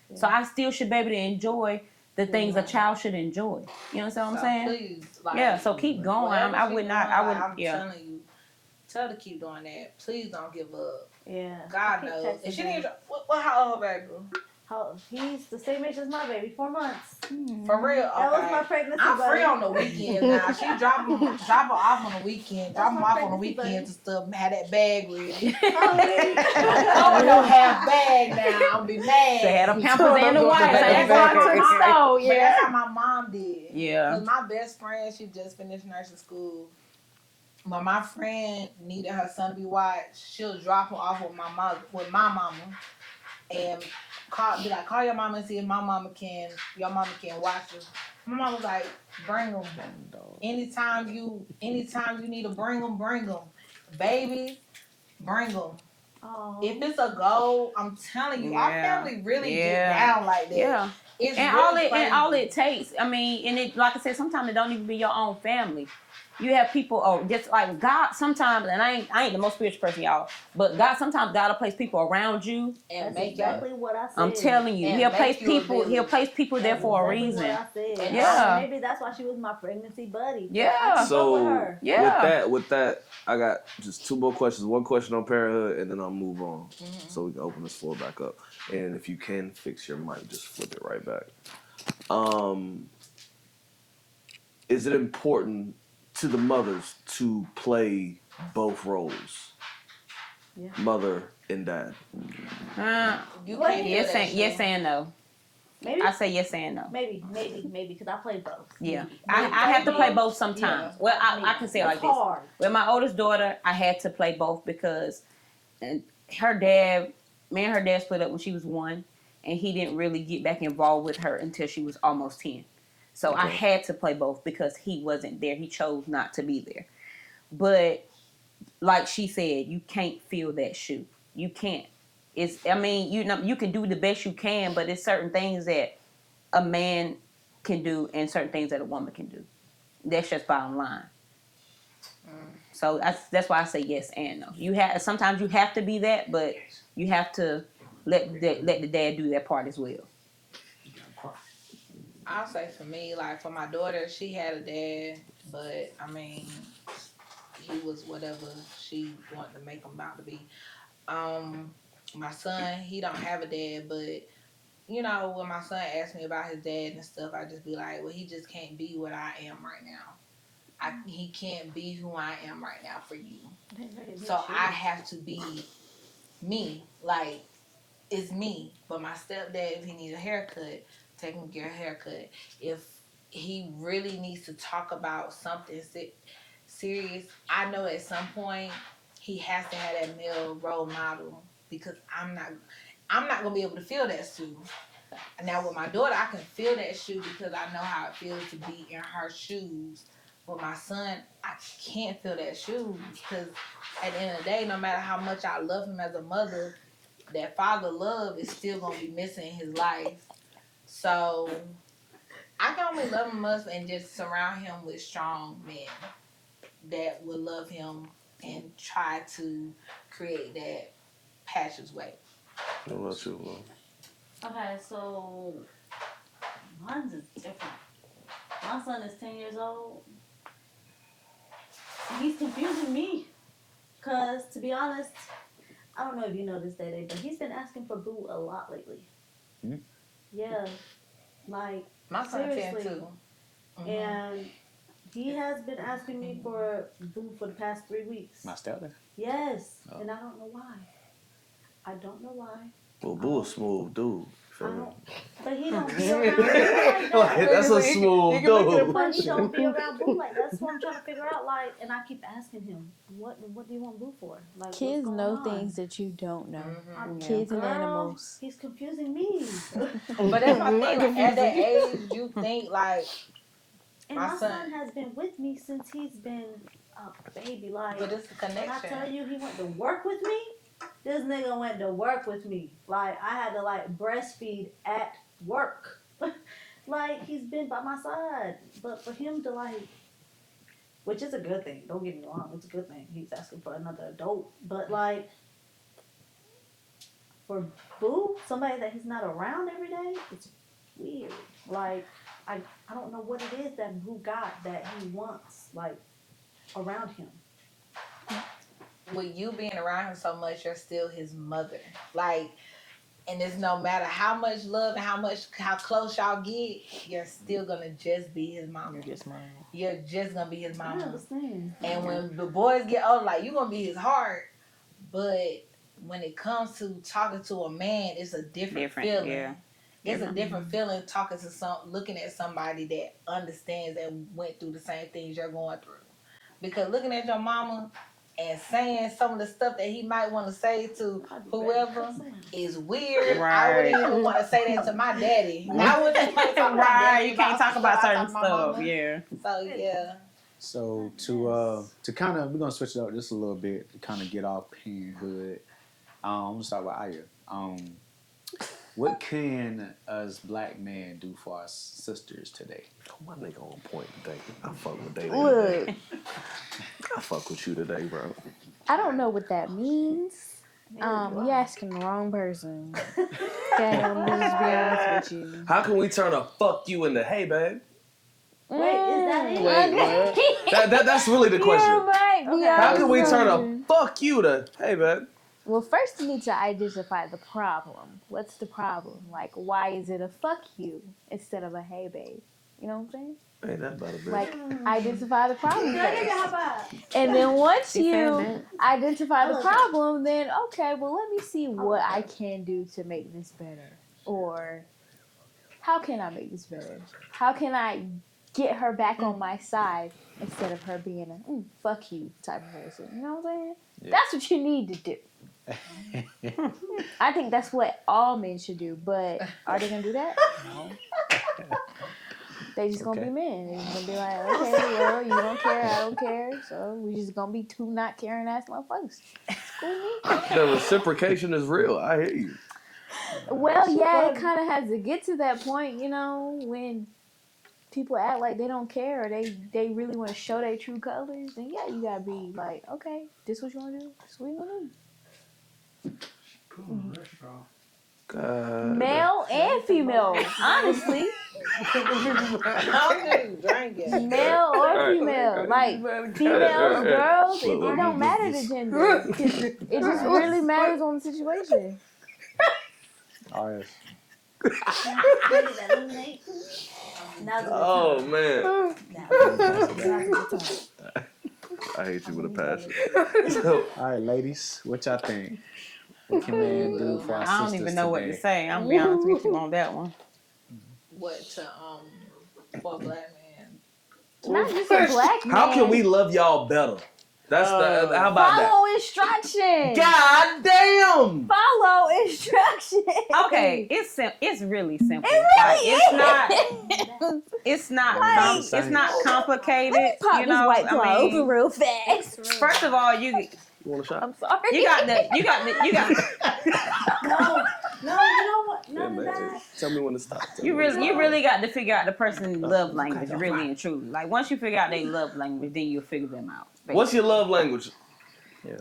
Speaker 2: Yeah. So I still should be able to enjoy the things a child should enjoy. You know what I'm saying? Please, so keep going. I would.
Speaker 1: I'm telling you, tell her to keep doing that. Please don't give up.
Speaker 4: Yeah.
Speaker 1: God knows. And she needs. How old her baby?
Speaker 4: He's the same age as my baby, 4 months.
Speaker 1: For real? Okay.
Speaker 4: That was my pregnancy
Speaker 1: I'm
Speaker 4: buddy.
Speaker 1: free on the weekend now. She drop her off on the weekend. Drop them off on the weekends and stuff. Have that bag ready. I don't have bag now. I'll be mad.
Speaker 2: They had a Pampers and the white. That's how I took
Speaker 1: so. Yeah. But that's how my mom did.
Speaker 2: Yeah.
Speaker 1: Because my best friend, she just finished nursing school. When my friend needed her son to be watched, she'll drop him off with my mama, and call your mama and see if your mama can watch him. My mama was like, bring them. Anytime you need to bring them. Babies, bring them. Oh. If it's a goal, I'm telling you, our family really get down like that. Yeah. It's
Speaker 2: and
Speaker 1: really
Speaker 2: all it takes, and it, like I said, sometimes it don't even be your own family. You have people, just like God sometimes, and I ain't the most spiritual person, y'all, but God sometimes will place people around you.
Speaker 4: And that's exactly what I said.
Speaker 2: I'm telling you, He'll place people there for a reason.
Speaker 4: What I said.
Speaker 2: Yeah.
Speaker 4: Maybe that's why she was my pregnancy buddy.
Speaker 2: Yeah.
Speaker 3: So with that, I got just 2 more questions. One question on parenthood, and then I'll move on, so we can open this floor back up. And if you can fix your mic, just flip it right back. Is it important to the mothers to play both roles, mother and dad?
Speaker 2: Yes and no.
Speaker 4: Maybe
Speaker 2: I say yes and no.
Speaker 4: Maybe because I play both.
Speaker 2: Yeah, I have to play both sometimes. Yeah. Well, I can say it like
Speaker 4: hard.
Speaker 2: This. With my oldest daughter, I had to play both because me and her dad split up when she was 1, and he didn't really get back involved with her until she was almost 10. So I had to play both because he wasn't there. He chose not to be there. But like she said, you can't fill that shoe. You can't. You can do the best you can, but there's certain things that a man can do and certain things that a woman can do. That's just bottom line. So that's why I say yes and no. Sometimes you have to be that, but you have to let the dad do that part as well.
Speaker 1: I'll say for me, like for my daughter, she had a dad, but he was whatever she wanted to make him out to be. My son, he don't have a dad, but when my son asks me about his dad and stuff, I just be like, well, he just can't be what I am right now. He can't be who I am right now for you. So I have to be me. Like, it's me. But my stepdad, if he needs a haircut, take him to get a haircut. If he really needs to talk about something serious, I know at some point he has to have that male role model, because I'm not gonna be able to feel that shoe. Now with my daughter, I can feel that shoe because I know how it feels to be in her shoes. With my son, I can't feel that shoe because at the end of the day, no matter how much I love him as a mother, that father love is still gonna be missing in his life. So I can only love him enough and just surround him with strong men that will love him and try to create that passageway.
Speaker 3: What about you, Lou?
Speaker 4: Okay, so mine's is different. My son is 10 years old. He's confusing me. Because, to be honest, I don't know if you know this, Day, but he's been asking for boo a lot lately.
Speaker 8: Mm.
Speaker 4: Yeah. Like,
Speaker 1: My son 10
Speaker 4: seriously.
Speaker 1: too. Mm-hmm.
Speaker 4: And he has been asking me for boo for the past 3 weeks.
Speaker 8: My stepdad?
Speaker 4: Yes.
Speaker 8: Oh.
Speaker 4: And I don't know why. I don't know why.
Speaker 3: Well, Boo a smooth dude.
Speaker 4: I don't, but he don't be around boo like that.
Speaker 3: Like, that's a smooth dude.
Speaker 4: But he don't be around boo like that. That's what I'm trying to figure out. Like, and I keep asking him, what do you want boo for? Like,
Speaker 5: Kids
Speaker 4: what's
Speaker 5: know
Speaker 4: going on?
Speaker 5: things that you don't know.
Speaker 1: Mm-hmm.
Speaker 5: Kids and
Speaker 4: Girl,
Speaker 5: animals.
Speaker 4: He's confusing me.
Speaker 1: But that's my thing. Like, at that age, you think like,
Speaker 4: And
Speaker 1: My
Speaker 4: my
Speaker 1: son-
Speaker 4: son has been with me since he's been a baby. Like,
Speaker 1: but it's a
Speaker 4: when I
Speaker 1: connection.
Speaker 4: tell you he went to work with me, this nigga went to work with me. Like, I had to, like, breastfeed at work. Like, he's been by my side. But for him to, like, which is a good thing. Don't get me wrong. It's a good thing. He's asking for another adult. But, like, for Boo, somebody that he's not around every day, it's weird. Like, I don't know what it is that Boo got that he wants, like, around him.
Speaker 1: With you being around him so much, you're still his mother. Like, and it's no matter how much love and how close y'all get, you're still gonna just be his mama.
Speaker 6: You're just mine.
Speaker 1: You're just gonna be his
Speaker 4: I
Speaker 1: mama.
Speaker 4: understand.
Speaker 1: And when the boys get older, like, you gonna be his heart. But when it comes to talking to a man, it's a different feeling.
Speaker 2: Yeah.
Speaker 1: It's a different feeling talking to looking at somebody that understands and went through the same things you're going through. Because looking at your mama and saying some of the stuff that he might want to say to whoever is weird. I wouldn't even want to say that to my daddy. I wouldn't want to talk to my daddy.
Speaker 2: You can't talk about certain
Speaker 1: to my
Speaker 2: stuff.
Speaker 1: mama.
Speaker 2: Yeah.
Speaker 1: So yeah.
Speaker 8: So to kind of, we're gonna switch it up just a little bit to kind of get off parenthood. I'm gonna start with Aya. What can us black men do for our sisters today?
Speaker 3: Oh, my nigga on point today. I fuck with Day.
Speaker 5: Look,
Speaker 3: I fuck with you today, bro.
Speaker 5: I don't know what that means. You asking the wrong person. Okay, I'm just be honest with you.
Speaker 3: How can we turn a fuck you into hey, babe?
Speaker 4: Wait, is that it?
Speaker 3: That's really the question.
Speaker 5: You might be
Speaker 3: How can we
Speaker 5: honest
Speaker 3: turn
Speaker 5: with
Speaker 3: a
Speaker 5: you.
Speaker 3: fuck you to hey, babe?
Speaker 5: Well, first you need to identify the problem. What's the problem? Like, why is it a fuck you instead of a hey, babe? You know what I'm saying?
Speaker 3: Ain't that about a bitch?
Speaker 5: Like, identify the problem
Speaker 4: Can I give you a
Speaker 5: first.
Speaker 4: high five?
Speaker 5: And then once
Speaker 2: She said
Speaker 5: you
Speaker 2: that.
Speaker 5: identify the problem, then okay, well, let me see what I can do to make this better. Or how can I make this better? How can I get her back on my side instead of her being a fuck you type of person? You know what I'm saying?
Speaker 8: Yeah.
Speaker 5: That's what you need to do. I think that's what all men should do, but are they gonna do that? No. They just gonna
Speaker 8: Okay.
Speaker 5: be men. They're just gonna be like, okay, well, you don't care, I don't care, so we just gonna be two not caring ass motherfuckers. It's cool with me.
Speaker 3: The reciprocation is real. I hear you.
Speaker 5: Well, yeah, it kind of has to get to that point, you know, when people act like they don't care or they really want to show their true colors. Then yeah, you gotta be like, okay, this what you want to do? This what you want to do?
Speaker 3: God.
Speaker 5: Male and female, honestly.
Speaker 1: I'm just drinking.
Speaker 5: Male or
Speaker 3: Right.
Speaker 5: female. Like, females, girls, it don't matter the gender. It just really matters on the situation.
Speaker 8: Oh, yes.
Speaker 4: Maybe that lemonade. Now's a good
Speaker 3: Oh
Speaker 4: time.
Speaker 3: man,
Speaker 4: Now's a good time.
Speaker 3: I hate you with a passion. So,
Speaker 8: All right, ladies, what y'all think? What can men do for our sisters
Speaker 2: I don't even know what
Speaker 8: today?
Speaker 2: to say. I'm gonna be honest with you on that one.
Speaker 1: What to for a black man?
Speaker 5: Not just a black man.
Speaker 3: how can we love y'all better? That's the. How about that?
Speaker 5: follow instructions?
Speaker 3: God damn!
Speaker 5: Follow instructions.
Speaker 2: Okay, it's really simple.
Speaker 5: It really
Speaker 2: Like, it's not it's not complicated.
Speaker 5: Pop
Speaker 2: You
Speaker 5: this
Speaker 2: know,
Speaker 5: white claw
Speaker 2: I
Speaker 5: open
Speaker 2: mean,
Speaker 5: real fast.
Speaker 2: first of all, you
Speaker 3: You want a shot?
Speaker 5: I'm sorry.
Speaker 2: got the
Speaker 4: No, you don't want
Speaker 3: Yeah,
Speaker 4: none of
Speaker 3: man.
Speaker 4: that.
Speaker 3: Tell me when to stop. Tell
Speaker 2: You
Speaker 3: me when to
Speaker 2: really got to figure out the person's love language, really and truly. Like once you figure out their love language, then you'll figure them out.
Speaker 3: stop. What's your love language?
Speaker 8: Yeah.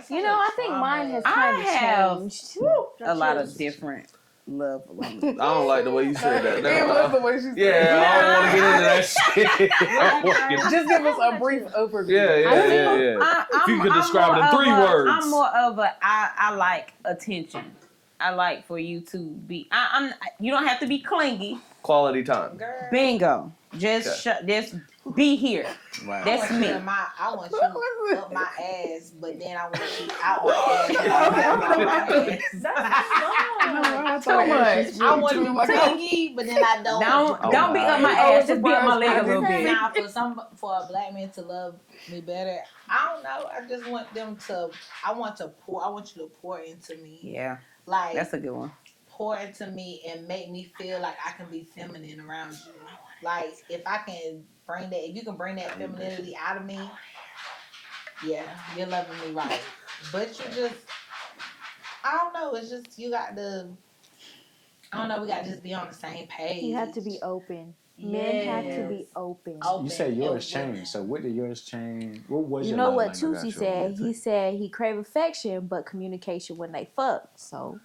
Speaker 5: You know, I think mine has kind of
Speaker 2: have
Speaker 5: changed.
Speaker 2: a lot of different love language.
Speaker 3: I don't like the way you said that.
Speaker 6: It was the way she said it.
Speaker 3: Yeah, I don't want to get into that shit. I don't wanna get into-
Speaker 6: Just give us a brief overview.
Speaker 3: Yeah. If you could describe it in 3 words.
Speaker 2: I'm more of I like attention. I like for you to be. You don't have to be clingy.
Speaker 3: Quality time.
Speaker 1: Girl.
Speaker 2: Bingo. Just just be here.
Speaker 8: Right.
Speaker 2: That's me.
Speaker 1: I want you up my ass, but then I want you out my ass.
Speaker 6: Too much.
Speaker 1: I want you clingy, but then I don't.
Speaker 2: Don't be up my ass. Just be up my leg a little bit.
Speaker 1: Now, for a black man to love me better, I don't know. I just want them to. I want you to pour into me.
Speaker 2: Yeah,
Speaker 1: Like
Speaker 2: that's a good one.
Speaker 1: pour into me and make me feel like I can be feminine around you. Like if I can bring that, if you can bring that femininity out of me, yeah, you're loving me right. But you just, I don't know. It's just you got to. I don't know. We got to just be on the same page.
Speaker 5: You have to be open. Men have to be open.
Speaker 8: You said yours changed. So what did yours change? What was
Speaker 5: You
Speaker 8: your
Speaker 5: know
Speaker 8: love
Speaker 5: what
Speaker 8: language
Speaker 5: Tusi
Speaker 8: actually?
Speaker 5: said? He said he crave affection, but communication when they fuck. So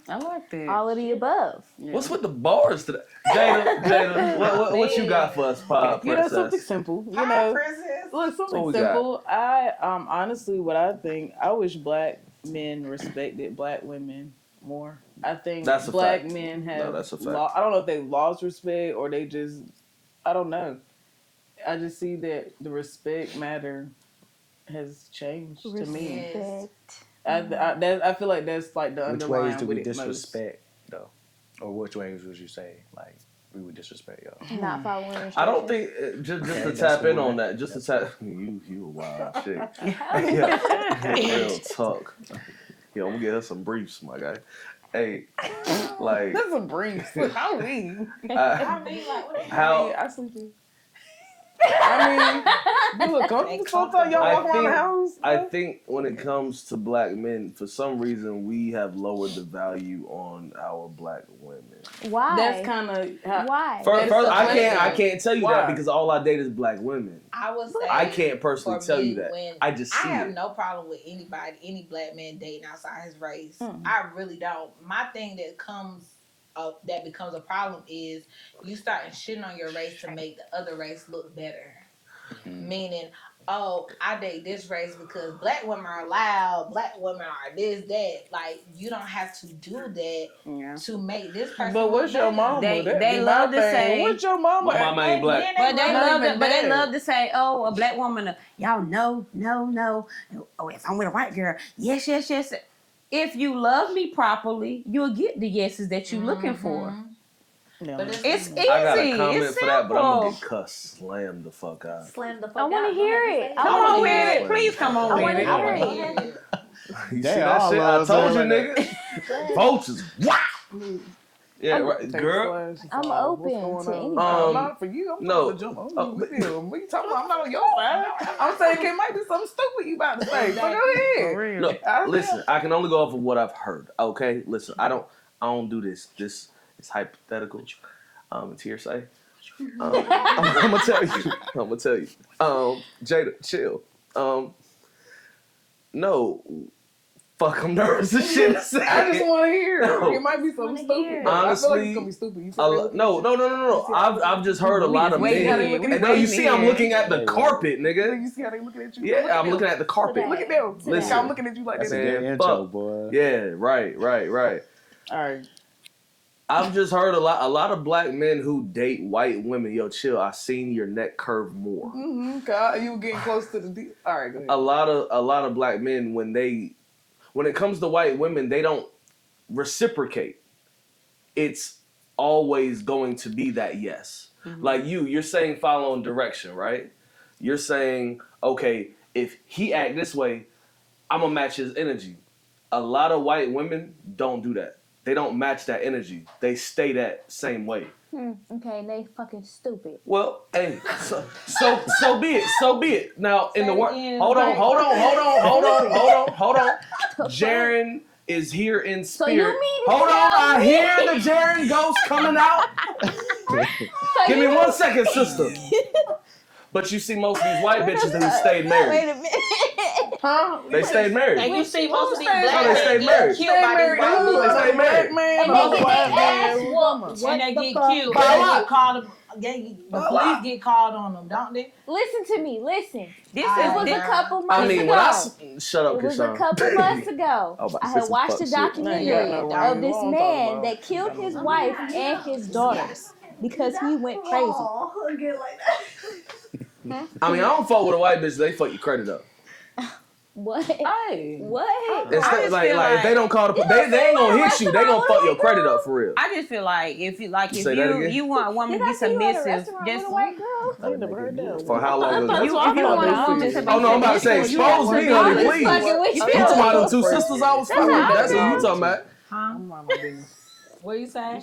Speaker 2: I like that.
Speaker 5: all of the above.
Speaker 2: Yeah.
Speaker 3: What's with the bars today? Jada, what you got for us, Pop
Speaker 6: You know, something
Speaker 3: Princess?
Speaker 6: simple. You
Speaker 1: Hi,
Speaker 6: know,
Speaker 1: princess.
Speaker 6: look,
Speaker 3: What
Speaker 6: something
Speaker 3: we
Speaker 6: simple. I honestly, what I think, I wish black men respected black women more. I think
Speaker 3: That's a
Speaker 6: black
Speaker 3: fact.
Speaker 6: men have.
Speaker 3: No, that's a fact.
Speaker 6: I don't know if they lost respect or they just. I don't know. I just see that the respect matter has changed to me.
Speaker 5: Respect.
Speaker 6: I feel like that's like the
Speaker 8: Which
Speaker 6: underlying
Speaker 8: ways do we
Speaker 6: with it most.
Speaker 8: disrespect though, or which ways would you say like we would disrespect y'all?
Speaker 5: Not following instructions.
Speaker 3: I don't think just to
Speaker 8: that's
Speaker 3: tap
Speaker 8: the
Speaker 3: in
Speaker 8: word.
Speaker 3: on that. Just to tap. You a wild shit. Yeah. Real talk. Yo, I'm gonna get her some briefs, my guy. Hey, like
Speaker 6: That's a brief. How we?
Speaker 1: I mean, like, what
Speaker 3: how
Speaker 6: I sleep in. I mean, you look comfortable. Sometimes y'all walk around the house.
Speaker 3: I think when it comes to black men, for some reason we have lowered the value on our black women.
Speaker 5: Why?
Speaker 6: That's kind of
Speaker 5: Why?
Speaker 3: First, I
Speaker 6: question.
Speaker 3: can't tell you
Speaker 6: Why?
Speaker 3: that because all I date is black women.
Speaker 1: I would say
Speaker 3: I can't personally
Speaker 1: for
Speaker 3: tell
Speaker 1: me,
Speaker 3: you that.
Speaker 1: when
Speaker 3: I just see
Speaker 1: I have
Speaker 3: it.
Speaker 1: no problem with any black man dating outside his race. I really don't. My thing that becomes a problem is you starting shitting on your race to make the other race look better. Meaning, oh, I date this race because black women are loud, black women are this, that. Like, you don't have to do that to make this person
Speaker 6: But what's
Speaker 1: look
Speaker 6: your
Speaker 1: better.
Speaker 6: mama?
Speaker 2: They
Speaker 6: That be
Speaker 2: love
Speaker 6: my
Speaker 2: to
Speaker 6: thing.
Speaker 2: say-
Speaker 6: What's your mama?
Speaker 3: My mama ain't black.
Speaker 2: But they
Speaker 6: Not
Speaker 2: love
Speaker 6: even
Speaker 2: to, but they
Speaker 6: that.
Speaker 2: love to say, "Oh, a black woman." Y'all no. Oh, if I'm with a white girl, yes. If you love me properly, you'll get the yeses that you're looking for.
Speaker 6: No.
Speaker 1: But
Speaker 2: It's easy.
Speaker 3: I got a comment
Speaker 2: It's
Speaker 3: for that, but I'm gonna
Speaker 2: simple.
Speaker 3: get cussed, slammed the fuck out.
Speaker 4: Slam the fuck
Speaker 5: I want
Speaker 4: out.
Speaker 5: to hear
Speaker 4: Go ahead
Speaker 5: it.
Speaker 4: and
Speaker 5: I
Speaker 4: say
Speaker 2: Come
Speaker 4: it.
Speaker 2: on
Speaker 3: wanna
Speaker 2: with
Speaker 3: hear
Speaker 2: it.
Speaker 3: it.
Speaker 2: Please come on
Speaker 5: I
Speaker 2: with
Speaker 5: wanna
Speaker 2: it.
Speaker 5: hear
Speaker 1: I
Speaker 5: it.
Speaker 1: wanna hear it.
Speaker 3: You
Speaker 8: They
Speaker 3: see that
Speaker 8: all
Speaker 3: shit? I
Speaker 8: love
Speaker 3: told you,
Speaker 8: saying
Speaker 3: nigga. Vultures. Wow. Yeah, right,
Speaker 6: Take
Speaker 3: girl.
Speaker 6: flash and
Speaker 5: I'm
Speaker 6: fall.
Speaker 5: open
Speaker 6: What's
Speaker 5: to
Speaker 6: going
Speaker 5: anything.
Speaker 6: on? Not for you. I'm
Speaker 3: no.
Speaker 6: trying to jump on you. What you talking about? I'm not on your side. I'm saying it might be something stupid you about to say. So go ahead.
Speaker 3: Look, listen, I can only go off of what I've heard. Okay, listen, I don't do this. This is hypothetical. It's hearsay. I'm gonna tell you. Jada, chill. No, fuck, I'm nervous as shit to say.
Speaker 6: I just want to hear.
Speaker 3: No.
Speaker 6: It might be something
Speaker 5: Wanna hear.
Speaker 6: stupid. I feel like
Speaker 3: Honestly,
Speaker 6: it's gonna be stupid. You feel me?
Speaker 3: no. I've just heard a lot of
Speaker 2: Wait,
Speaker 3: men.
Speaker 2: wait,
Speaker 3: And no, you see, I'm looking at the
Speaker 8: Wait.
Speaker 3: carpet, nigga.
Speaker 6: You see how they looking at you?
Speaker 3: Yeah, I'm looking at the carpet.
Speaker 6: Look at them.
Speaker 3: Listen.
Speaker 6: I'm looking at you like
Speaker 8: That's
Speaker 6: that.
Speaker 8: a good
Speaker 3: Man,
Speaker 8: intro,
Speaker 3: fuck.
Speaker 8: boy.
Speaker 3: Yeah, right.
Speaker 6: All right.
Speaker 3: I've just heard a lot of black men who date white women. Yo, chill. I seen your neck curve more.
Speaker 6: Mm-hmm. You were getting close to the deal. All right, go ahead.
Speaker 3: A lot of black men when it comes to white women, they don't reciprocate. It's always going to be that yes. Like you're saying follow in direction, right? You're saying, okay, if he act this way, I'm gonna match his energy. A lot of white women don't do that. They don't match that energy. They stay that same way.
Speaker 5: Okay, and they fucking stupid.
Speaker 3: Well, hey, so be it. So be it. Now in the world,
Speaker 1: again.
Speaker 3: hold on. Jaren is here in
Speaker 5: So
Speaker 3: spirit.
Speaker 5: you mean to
Speaker 3: Hold on,
Speaker 5: tell
Speaker 3: I
Speaker 5: me-
Speaker 3: hear the Jaren ghost coming out. Give me 1 second, sister. But you see most of these white bitches who stayed married.
Speaker 5: Wait a minute.
Speaker 6: Huh?
Speaker 3: They stayed married.
Speaker 1: And you see most of these
Speaker 6: stayed
Speaker 1: black
Speaker 3: married?
Speaker 1: men
Speaker 3: They
Speaker 1: get
Speaker 3: married.
Speaker 1: killed by these white
Speaker 6: Who?
Speaker 1: men.
Speaker 3: They stayed married.
Speaker 6: Black man,
Speaker 5: And
Speaker 6: or
Speaker 5: they
Speaker 6: the
Speaker 5: get
Speaker 6: white
Speaker 5: their
Speaker 6: man?
Speaker 5: ass whooped.
Speaker 1: When they
Speaker 4: the
Speaker 1: get
Speaker 4: fuck
Speaker 1: killed,
Speaker 4: up.
Speaker 1: they get called. The police get called on them, don't they?
Speaker 5: Listen to me. Listen.
Speaker 2: This
Speaker 1: I
Speaker 5: It was
Speaker 2: is
Speaker 5: a couple months
Speaker 3: I mean,
Speaker 5: ago.
Speaker 3: when shut up,
Speaker 5: It was
Speaker 3: Krishan.
Speaker 5: a couple months ago.
Speaker 3: I was about to
Speaker 5: I
Speaker 3: say
Speaker 5: had
Speaker 3: some
Speaker 5: watched
Speaker 3: fuck
Speaker 5: a
Speaker 3: shit.
Speaker 5: documentary
Speaker 6: I ain't got no
Speaker 5: of
Speaker 6: ring.
Speaker 5: this
Speaker 6: What I'm
Speaker 5: man
Speaker 6: talking
Speaker 5: that killed his wife and his daughters because he went crazy.
Speaker 4: Oh, get like that.
Speaker 3: I mean, I don't fuck with a white bitch. They fuck your credit up.
Speaker 5: What?
Speaker 6: Hey.
Speaker 5: What?
Speaker 3: It's
Speaker 2: I
Speaker 3: like,
Speaker 2: just
Speaker 3: like,
Speaker 2: feel
Speaker 3: if they don't call the, they ain't gonna hit you. They gonna fuck your credit up for real.
Speaker 2: I just feel like if
Speaker 3: Say that
Speaker 2: you
Speaker 3: again?
Speaker 2: you want a woman
Speaker 5: Did
Speaker 2: to
Speaker 5: I
Speaker 2: be
Speaker 5: see you at a
Speaker 2: submissive,
Speaker 5: restaurant
Speaker 2: just
Speaker 5: with a white girl?
Speaker 6: I ain't never heard that.
Speaker 3: For how long ago?
Speaker 2: if you want a woman to be
Speaker 3: Oh no, I'm about to say
Speaker 2: submissive, you have
Speaker 3: expose
Speaker 2: to
Speaker 3: me,
Speaker 2: be-
Speaker 3: honey,
Speaker 5: I'm
Speaker 3: please.
Speaker 5: just fucking with
Speaker 3: You
Speaker 5: you.
Speaker 3: talking about them two sisters I was
Speaker 5: That's
Speaker 3: fucking?
Speaker 5: how
Speaker 3: That's
Speaker 5: I
Speaker 3: what you
Speaker 5: feel.
Speaker 3: talking about.
Speaker 1: Huh?
Speaker 6: I'm mind my business.
Speaker 1: What you say?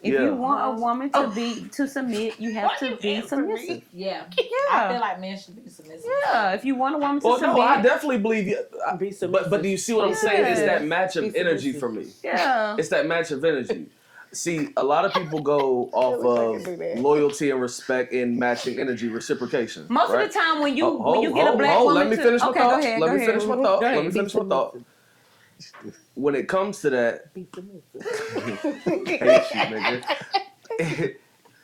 Speaker 2: If
Speaker 3: Yeah.
Speaker 2: you want a woman to submit, you have to be submissive.
Speaker 1: Yeah.
Speaker 2: Yeah.
Speaker 1: I feel like men should be submissive.
Speaker 2: Yeah, if you want a woman to
Speaker 3: Well,
Speaker 2: submit,
Speaker 3: no, I definitely believe you.
Speaker 6: Be submissive.
Speaker 3: But do you see what I'm saying? It's that
Speaker 2: Yes.
Speaker 3: match of
Speaker 6: Be
Speaker 3: energy
Speaker 6: submissive.
Speaker 3: for me.
Speaker 2: yeah.
Speaker 3: It's that match of energy. See, a lot of people go off
Speaker 6: wish I
Speaker 3: of
Speaker 6: could do that.
Speaker 3: loyalty and respect and matching energy, reciprocation.
Speaker 2: Most
Speaker 3: right?
Speaker 2: of the time when you
Speaker 3: Oh,
Speaker 2: when you get a black woman
Speaker 3: let me
Speaker 2: to
Speaker 3: finish my
Speaker 2: okay,
Speaker 3: thought.
Speaker 2: go ahead,
Speaker 3: Let
Speaker 2: go
Speaker 3: me
Speaker 2: ahead.
Speaker 3: finish my thought.
Speaker 2: Go ahead.
Speaker 3: Let me finish my thought. When it comes to that,
Speaker 6: Be submissive.
Speaker 3: hate you, nigga.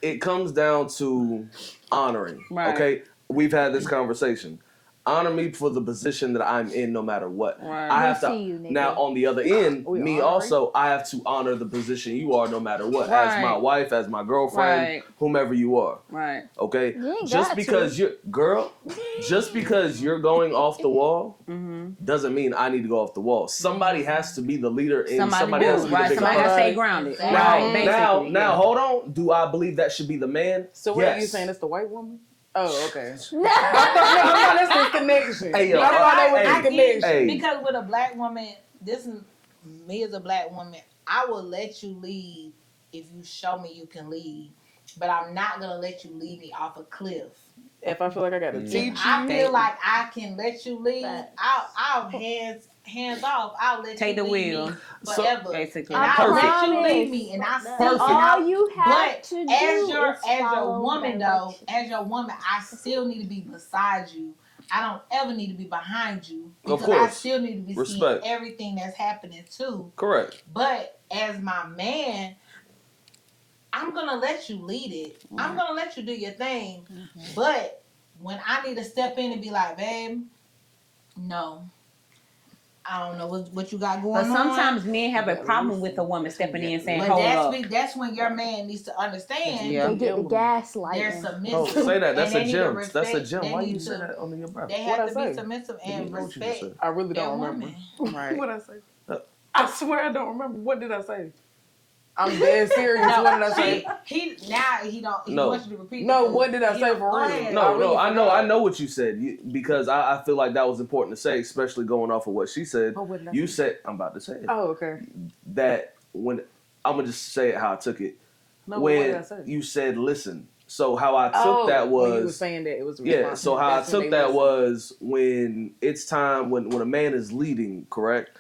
Speaker 3: It comes down to honoring.
Speaker 2: Right.
Speaker 3: Okay, we've had this conversation. Honor me for the position that I'm in, no matter what.
Speaker 2: Right.
Speaker 3: I have to.
Speaker 5: See you, nigga.
Speaker 3: Now, on the other end,
Speaker 6: We
Speaker 3: me
Speaker 6: honoring?
Speaker 3: also, I have to honor the position you are, no matter what.
Speaker 2: Right.
Speaker 3: As my wife, as my girlfriend,
Speaker 2: Right.
Speaker 3: whomever you are.
Speaker 2: Right.
Speaker 3: Okay,
Speaker 5: You ain't
Speaker 3: just
Speaker 5: got
Speaker 3: because you're girl, just because you're going off the wall
Speaker 2: Mm-hmm.
Speaker 3: doesn't mean I need to go off the wall. Somebody has to be the leader, and
Speaker 2: Somebody
Speaker 3: has
Speaker 2: do
Speaker 3: to be
Speaker 2: right.
Speaker 3: the big
Speaker 2: Somebody
Speaker 3: person.
Speaker 2: gotta stay grounded.
Speaker 1: Now-
Speaker 2: Right.
Speaker 3: Now,
Speaker 2: Basically.
Speaker 3: now, hold on. Do I believe that should be the man?
Speaker 6: So what
Speaker 3: yes.
Speaker 6: are you saying? It's the white woman? Oh, okay.
Speaker 5: No.
Speaker 6: That's the connection.
Speaker 3: Hey, yo,
Speaker 6: I thought that was
Speaker 3: hey,
Speaker 6: the connection.
Speaker 3: hey.
Speaker 1: Because with a black woman, this is me as a black woman, I will let you lead if you show me you can lead. But I'm not gonna let you lead me off a cliff.
Speaker 6: If I feel like I got to teach you,
Speaker 1: I feel like I can let you lead.
Speaker 4: Facts.
Speaker 1: I'll hands off. I'll let
Speaker 2: Take
Speaker 1: you
Speaker 2: the
Speaker 1: lead
Speaker 2: wheel.
Speaker 1: me forever.
Speaker 2: Basically.
Speaker 1: And I'll
Speaker 3: Perfect.
Speaker 1: let you lead
Speaker 5: Promise.
Speaker 1: me, and I
Speaker 4: That's
Speaker 1: still
Speaker 3: Perfect.
Speaker 5: All you have
Speaker 1: But
Speaker 5: to do
Speaker 1: as your
Speaker 5: is follow
Speaker 1: woman
Speaker 5: directions.
Speaker 1: though, as your woman, I still need to be beside you. I don't ever need to be behind you
Speaker 3: Of
Speaker 1: because I
Speaker 3: course.
Speaker 1: still need to be
Speaker 3: Respect.
Speaker 1: seeing everything that's happening too.
Speaker 3: Correct.
Speaker 1: But as my man, I'm gonna let you lead it. I'm gonna let you do your thing. But when I need to step in and be like, babe, no. I don't know what you got going
Speaker 2: But
Speaker 1: on.
Speaker 2: sometimes men have a problem with a woman stepping in and saying,
Speaker 1: But
Speaker 2: hold up.
Speaker 1: that's when your man needs to understand
Speaker 2: Yeah.
Speaker 5: They get the
Speaker 1: they're
Speaker 5: gaslighting.
Speaker 1: submissive.
Speaker 3: Oh, say that. That's
Speaker 1: And
Speaker 3: a
Speaker 1: they need to
Speaker 3: gem. That's a
Speaker 1: respect-
Speaker 3: gem.
Speaker 1: they
Speaker 3: Why
Speaker 1: need
Speaker 3: you say
Speaker 1: to-
Speaker 3: that under your breath?
Speaker 1: They
Speaker 6: What'd
Speaker 1: have
Speaker 6: I
Speaker 1: to be
Speaker 6: say?
Speaker 1: submissive
Speaker 3: You
Speaker 1: and
Speaker 3: know what you just
Speaker 1: respect
Speaker 3: said.
Speaker 6: I really
Speaker 1: their
Speaker 6: don't remember.
Speaker 1: woman.
Speaker 3: Right.
Speaker 6: What I say? I swear I don't remember. What did I say? I'm dead serious.
Speaker 1: No,
Speaker 6: What did I say?
Speaker 1: he now he don't he
Speaker 3: No.
Speaker 1: wants you to repeat.
Speaker 6: No,
Speaker 1: it.
Speaker 6: what did I
Speaker 1: He
Speaker 6: say
Speaker 1: don't-
Speaker 6: for
Speaker 1: go
Speaker 6: real?
Speaker 1: ahead.
Speaker 3: No,
Speaker 6: I really
Speaker 3: I know,
Speaker 6: forgot.
Speaker 3: I know what you said because I feel like that was important to say, especially going off of what she said.
Speaker 6: Oh, what did I
Speaker 3: You
Speaker 6: say?
Speaker 3: said, I'm about to say it,
Speaker 6: Oh, okay.
Speaker 3: that when I'm gonna just say it how I took it.
Speaker 6: No, what did I
Speaker 3: When
Speaker 6: say?
Speaker 3: you said listen, so how I took
Speaker 6: Oh,
Speaker 3: that
Speaker 6: when you were
Speaker 3: was
Speaker 6: saying that it was
Speaker 3: yeah.
Speaker 6: responsible.
Speaker 3: So how I
Speaker 6: That's when
Speaker 3: took
Speaker 6: they
Speaker 3: that
Speaker 6: listen.
Speaker 3: was when it's time when a man is leading, correct?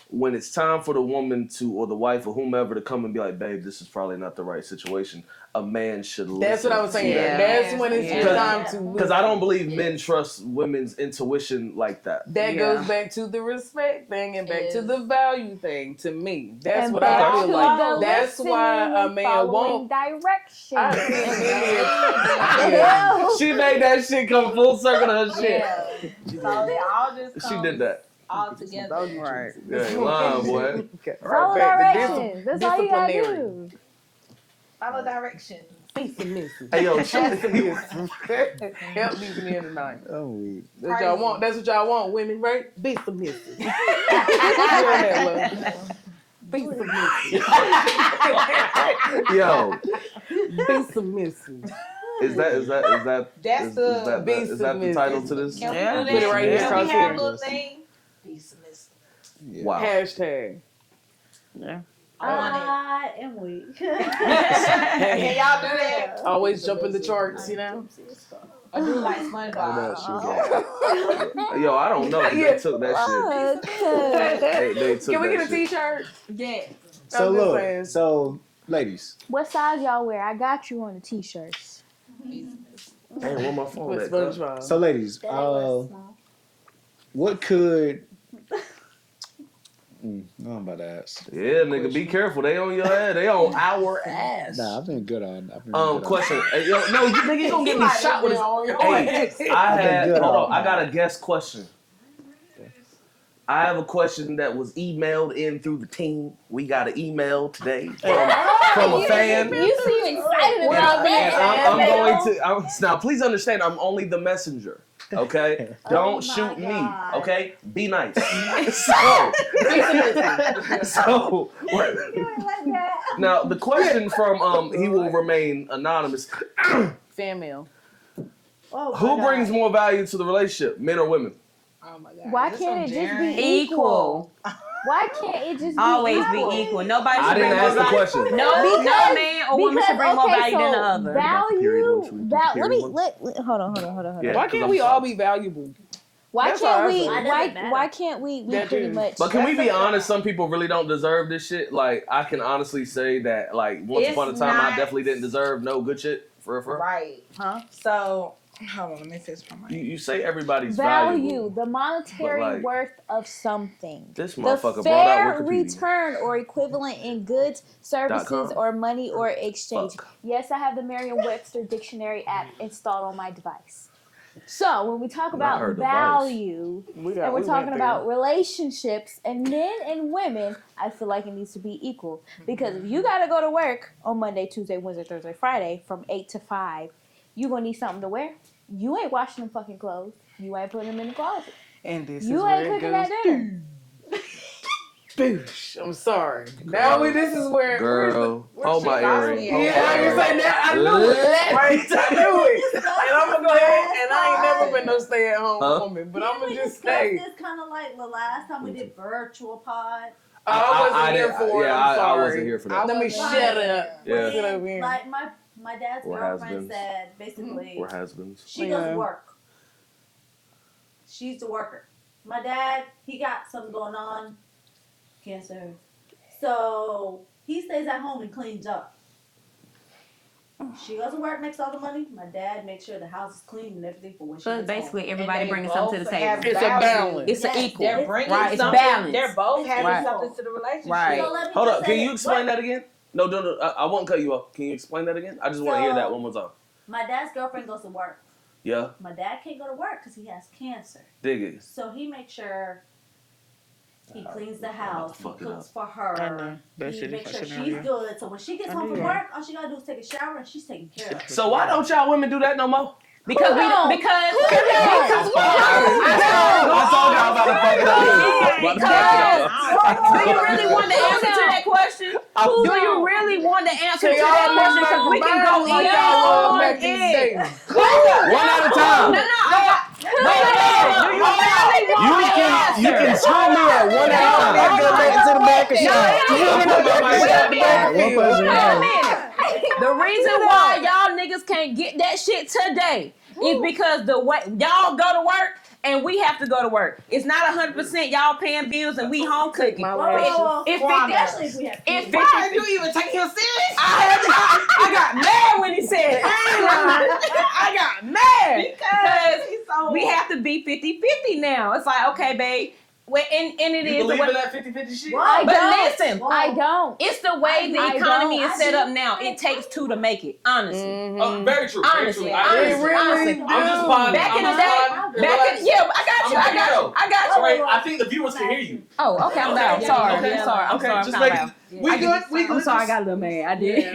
Speaker 3: When it's time for the woman to or the wife or whomever to come and be like, babe, this is probably not the right situation. A man should listen.
Speaker 6: That's what I was saying.
Speaker 3: to that.
Speaker 6: That's when it's
Speaker 2: Yeah.
Speaker 6: time to
Speaker 3: Because I don't believe men trust women's intuition like that.
Speaker 6: That
Speaker 2: Yeah.
Speaker 6: goes back to the respect thing and back to
Speaker 1: Yes.
Speaker 6: the value thing. To me, that's
Speaker 5: And
Speaker 6: what
Speaker 5: back
Speaker 6: I feel
Speaker 5: to
Speaker 6: like.
Speaker 5: the
Speaker 6: That's why
Speaker 5: listening
Speaker 6: a
Speaker 5: and
Speaker 6: man
Speaker 5: following
Speaker 6: won't.
Speaker 5: directions.
Speaker 6: I see Yeah.
Speaker 5: Ew.
Speaker 3: She made that shit come full circle to her shit.
Speaker 1: Yeah. So they all just
Speaker 3: She did that.
Speaker 1: all together.
Speaker 2: Right.
Speaker 3: Yeah, you lying, boy.
Speaker 5: Follow
Speaker 6: back to
Speaker 5: directions. That's all you gotta
Speaker 6: disciplinary.
Speaker 5: do.
Speaker 1: Follow directions.
Speaker 6: Be submissive.
Speaker 3: Hey, yo,
Speaker 6: Be
Speaker 3: she,
Speaker 6: submissive. Help these men tonight.
Speaker 8: Oh, we.
Speaker 6: That's what y'all want. That's what y'all want, women, right? Be submissive. Be submissive.
Speaker 3: yo,
Speaker 6: Be submissive.
Speaker 3: is that
Speaker 1: That's
Speaker 3: is
Speaker 1: the
Speaker 3: that
Speaker 6: be
Speaker 3: is that the
Speaker 6: submissive.
Speaker 3: title to this?
Speaker 1: Can
Speaker 2: Yeah.
Speaker 1: we do
Speaker 6: Put
Speaker 1: that?
Speaker 6: it right here,
Speaker 1: Can
Speaker 6: cross
Speaker 1: we have
Speaker 6: here.
Speaker 1: a little thing? Be submissive.
Speaker 3: Wow.
Speaker 6: Hashtag.
Speaker 2: Yeah.
Speaker 4: I am weak.
Speaker 1: Can y'all do that?
Speaker 6: Always jump in the charts, you know?
Speaker 1: I do like SpongeBob.
Speaker 3: Yo, I don't know. They took that shit. They took
Speaker 6: Can we
Speaker 3: that
Speaker 6: get a
Speaker 3: shit.
Speaker 6: T-shirt?
Speaker 1: Yeah.
Speaker 8: So
Speaker 6: I'm just
Speaker 8: look,
Speaker 6: saying.
Speaker 8: so ladies,
Speaker 5: What size y'all wear? I got you on the t-shirts.
Speaker 3: Damn, where my phone
Speaker 6: With
Speaker 3: at? cuz?
Speaker 6: SpongeBob.
Speaker 8: so ladies,
Speaker 4: That ain't what's small.
Speaker 8: what could? No, I'm about to ask.
Speaker 3: Yeah, nigga, be careful. They on your ass. They on our ass.
Speaker 8: Nah, I've been good on.
Speaker 3: Question. Hey, yo, no, you nigga, you gonna get me shot with this. Hey, I had.
Speaker 8: good
Speaker 3: Hold
Speaker 8: on
Speaker 3: on. I got
Speaker 8: that.
Speaker 3: a guest question. I have a question that was emailed in through the team. We got an email today from a fan.
Speaker 5: You seem excited about
Speaker 3: And
Speaker 5: that.
Speaker 3: I'm going to now. Please understand, I'm only the messenger. Okay, don't
Speaker 4: my
Speaker 3: shoot me.
Speaker 4: God.
Speaker 3: Okay, be nice. Now the question from he will remain anonymous.
Speaker 6: Fan mail.
Speaker 4: Oh,
Speaker 3: Who
Speaker 4: my
Speaker 3: brings
Speaker 4: God.
Speaker 3: more value to the relationship, men or women?
Speaker 1: Oh my God.
Speaker 5: Why
Speaker 1: Is this
Speaker 5: can't
Speaker 1: from
Speaker 5: it just
Speaker 1: Jaren?
Speaker 5: be
Speaker 2: Equal.
Speaker 5: Why can't it just be
Speaker 2: Always
Speaker 5: equal?
Speaker 2: be equal. Nobody
Speaker 3: I
Speaker 2: should
Speaker 3: didn't
Speaker 2: bring
Speaker 3: ask
Speaker 2: more
Speaker 3: the
Speaker 2: value.
Speaker 3: question.
Speaker 2: No man or woman should bring more value than the other.
Speaker 5: Value, let me
Speaker 3: one?
Speaker 5: hold on.
Speaker 3: Yeah.
Speaker 6: Why
Speaker 3: 'cause
Speaker 6: can't
Speaker 3: I'm
Speaker 6: we all
Speaker 3: sorry.
Speaker 6: be valuable?
Speaker 5: Why
Speaker 6: That's
Speaker 5: can't
Speaker 6: how I
Speaker 5: we?
Speaker 6: feel.
Speaker 4: It doesn't matter.
Speaker 5: Why can't we
Speaker 6: That
Speaker 5: pretty
Speaker 6: too.
Speaker 5: much?
Speaker 3: But can we be honest? Some people really don't deserve this shit. Like I can honestly say that, like once
Speaker 1: It's
Speaker 3: upon a time, I
Speaker 1: not-
Speaker 3: definitely didn't deserve no good shit. For real.
Speaker 1: Right.
Speaker 5: Huh?
Speaker 1: So, hold on. Let me fix my mic.
Speaker 3: You say everybody's
Speaker 5: Value,
Speaker 3: valuable.
Speaker 5: the monetary
Speaker 3: But, like,
Speaker 5: worth of something.
Speaker 3: This
Speaker 5: The
Speaker 3: motherfucker brought out
Speaker 5: fair
Speaker 3: Wikipedia.
Speaker 5: return or equivalent in goods, services,
Speaker 3: .com.
Speaker 5: or money or exchange.
Speaker 3: Fuck.
Speaker 5: Yes, I have the Merriam-Webster dictionary app installed on my device. So when we talk
Speaker 3: Not
Speaker 5: about
Speaker 3: her device.
Speaker 5: value,
Speaker 6: We
Speaker 5: and we're
Speaker 6: went
Speaker 5: talking
Speaker 6: there.
Speaker 5: about relationships and men and women, I feel like it needs to be equal. Because if you gotta go to work on Monday, Tuesday, Wednesday, Thursday, Friday from 8 to 5, you gonna need something to wear. You ain't washing them fucking clothes. You ain't putting them in the closet.
Speaker 6: And this
Speaker 5: You
Speaker 6: is
Speaker 5: ain't
Speaker 6: where it
Speaker 5: cooking
Speaker 6: goes.
Speaker 5: that dinner.
Speaker 6: Boosh. I'm sorry. Now this is where.
Speaker 3: Girl,
Speaker 6: where's
Speaker 3: hold my earring.
Speaker 1: Yeah,
Speaker 3: Hold
Speaker 6: Yeah,
Speaker 3: my
Speaker 6: I
Speaker 3: earring.
Speaker 6: was saying that. I knew it. Right? I knew it. And I'm gonna go ahead. And I ain't never been no stay-at-home woman, but I'm gonna just say.
Speaker 4: This kind of like the last time we did virtual pod.
Speaker 6: I wasn't here
Speaker 3: didn't-
Speaker 6: for it.
Speaker 3: yeah,
Speaker 6: I'm sorry.
Speaker 3: I wasn't here for that.
Speaker 6: Let me
Speaker 1: wasn't
Speaker 6: shut
Speaker 1: either.
Speaker 6: up.
Speaker 3: Yeah.
Speaker 6: Sit over here.
Speaker 4: Like my dad's
Speaker 3: We're
Speaker 4: girlfriend
Speaker 3: has-beens.
Speaker 4: said, basically,
Speaker 3: We're has-beens.
Speaker 4: she
Speaker 6: Yeah.
Speaker 4: goes to work. She's the worker. My dad, he got something going on, cancer. So he stays at home and cleans up. She goes to work, makes all the money. My dad makes sure the house is clean and everything for when she
Speaker 2: So
Speaker 4: gets
Speaker 2: basically,
Speaker 4: home.
Speaker 2: everybody
Speaker 1: And they
Speaker 2: bringing something to the
Speaker 1: both
Speaker 2: table.
Speaker 1: have
Speaker 6: It's a
Speaker 1: value.
Speaker 6: balance.
Speaker 2: It's an
Speaker 4: Yes,
Speaker 2: equal.
Speaker 1: They're bringing
Speaker 2: Right, it's
Speaker 1: something.
Speaker 2: balanced.
Speaker 1: They're both having
Speaker 2: Right.
Speaker 1: something to the relationship.
Speaker 2: Right.
Speaker 4: So let me
Speaker 3: Hold
Speaker 4: just
Speaker 3: up.
Speaker 4: say
Speaker 3: Can you
Speaker 4: this.
Speaker 3: explain that again? No. I won't cut you off. Can you explain that again? I just want to hear that one more time.
Speaker 4: My dad's girlfriend goes to work.
Speaker 3: Yeah.
Speaker 4: My dad can't go to work because he has cancer.
Speaker 3: Dig it.
Speaker 4: So he makes sure he cleans the house, he
Speaker 3: fuck it
Speaker 4: cooks
Speaker 3: up.
Speaker 4: for her,
Speaker 6: I know. That
Speaker 4: he
Speaker 6: shit is
Speaker 4: makes sure
Speaker 6: fucking
Speaker 4: she's
Speaker 6: earlier.
Speaker 4: good. So when she gets
Speaker 6: I
Speaker 4: home
Speaker 6: knew
Speaker 4: from
Speaker 6: that.
Speaker 4: work, all she gotta do is take a shower and she's taken care of.
Speaker 3: So why don't y'all women do that no more?
Speaker 2: Because we don't. Because we don't.
Speaker 3: I told y'all about to fuck it up.
Speaker 2: Do you really want the answer to that question? Do you really want the answer to that question? Because we can go
Speaker 6: like
Speaker 2: in
Speaker 6: y'all was
Speaker 2: on
Speaker 6: back in the day.
Speaker 2: it.
Speaker 3: One at a time.
Speaker 2: No, wait. Do you really want the answer?
Speaker 8: You can screw me at one at a time. Make it to the back of shot. One person.
Speaker 2: Wait a minute. The reason why y'all niggas can't get that shit today is because the way y'all go to work and we have to go to work. It's not 100% y'all paying bills and we home cooking. It's 50.
Speaker 4: Especially if we have
Speaker 2: It's
Speaker 4: kids.
Speaker 2: 50.
Speaker 1: Why you even take him serious?
Speaker 2: I got mad when he said it. I got mad because we have to be 50-50 now. It's like, okay, babe. Well, and it
Speaker 3: You
Speaker 2: is the
Speaker 3: believe
Speaker 2: way.
Speaker 3: in that 50-50 shit?
Speaker 5: I
Speaker 2: But
Speaker 5: don't.
Speaker 2: listen,
Speaker 5: I don't.
Speaker 2: it's the way the
Speaker 5: I
Speaker 2: economy
Speaker 5: don't.
Speaker 2: is set up now. It takes two to make it, honestly.
Speaker 3: Very true.
Speaker 2: Honestly,
Speaker 3: Honestly.
Speaker 2: honestly.
Speaker 3: I'm just finding.
Speaker 2: Back in the day, I got you.
Speaker 3: Alright, I think the viewers can hear you.
Speaker 2: Oh, okay, I'm loud.
Speaker 3: Okay,
Speaker 2: Sorry.
Speaker 3: okay,
Speaker 2: I'm sorry. I'm
Speaker 3: okay,
Speaker 2: sorry. I'm
Speaker 3: just
Speaker 2: not
Speaker 3: make
Speaker 2: loud.
Speaker 3: We good.
Speaker 2: I'm sorry. I got a little mad. I did.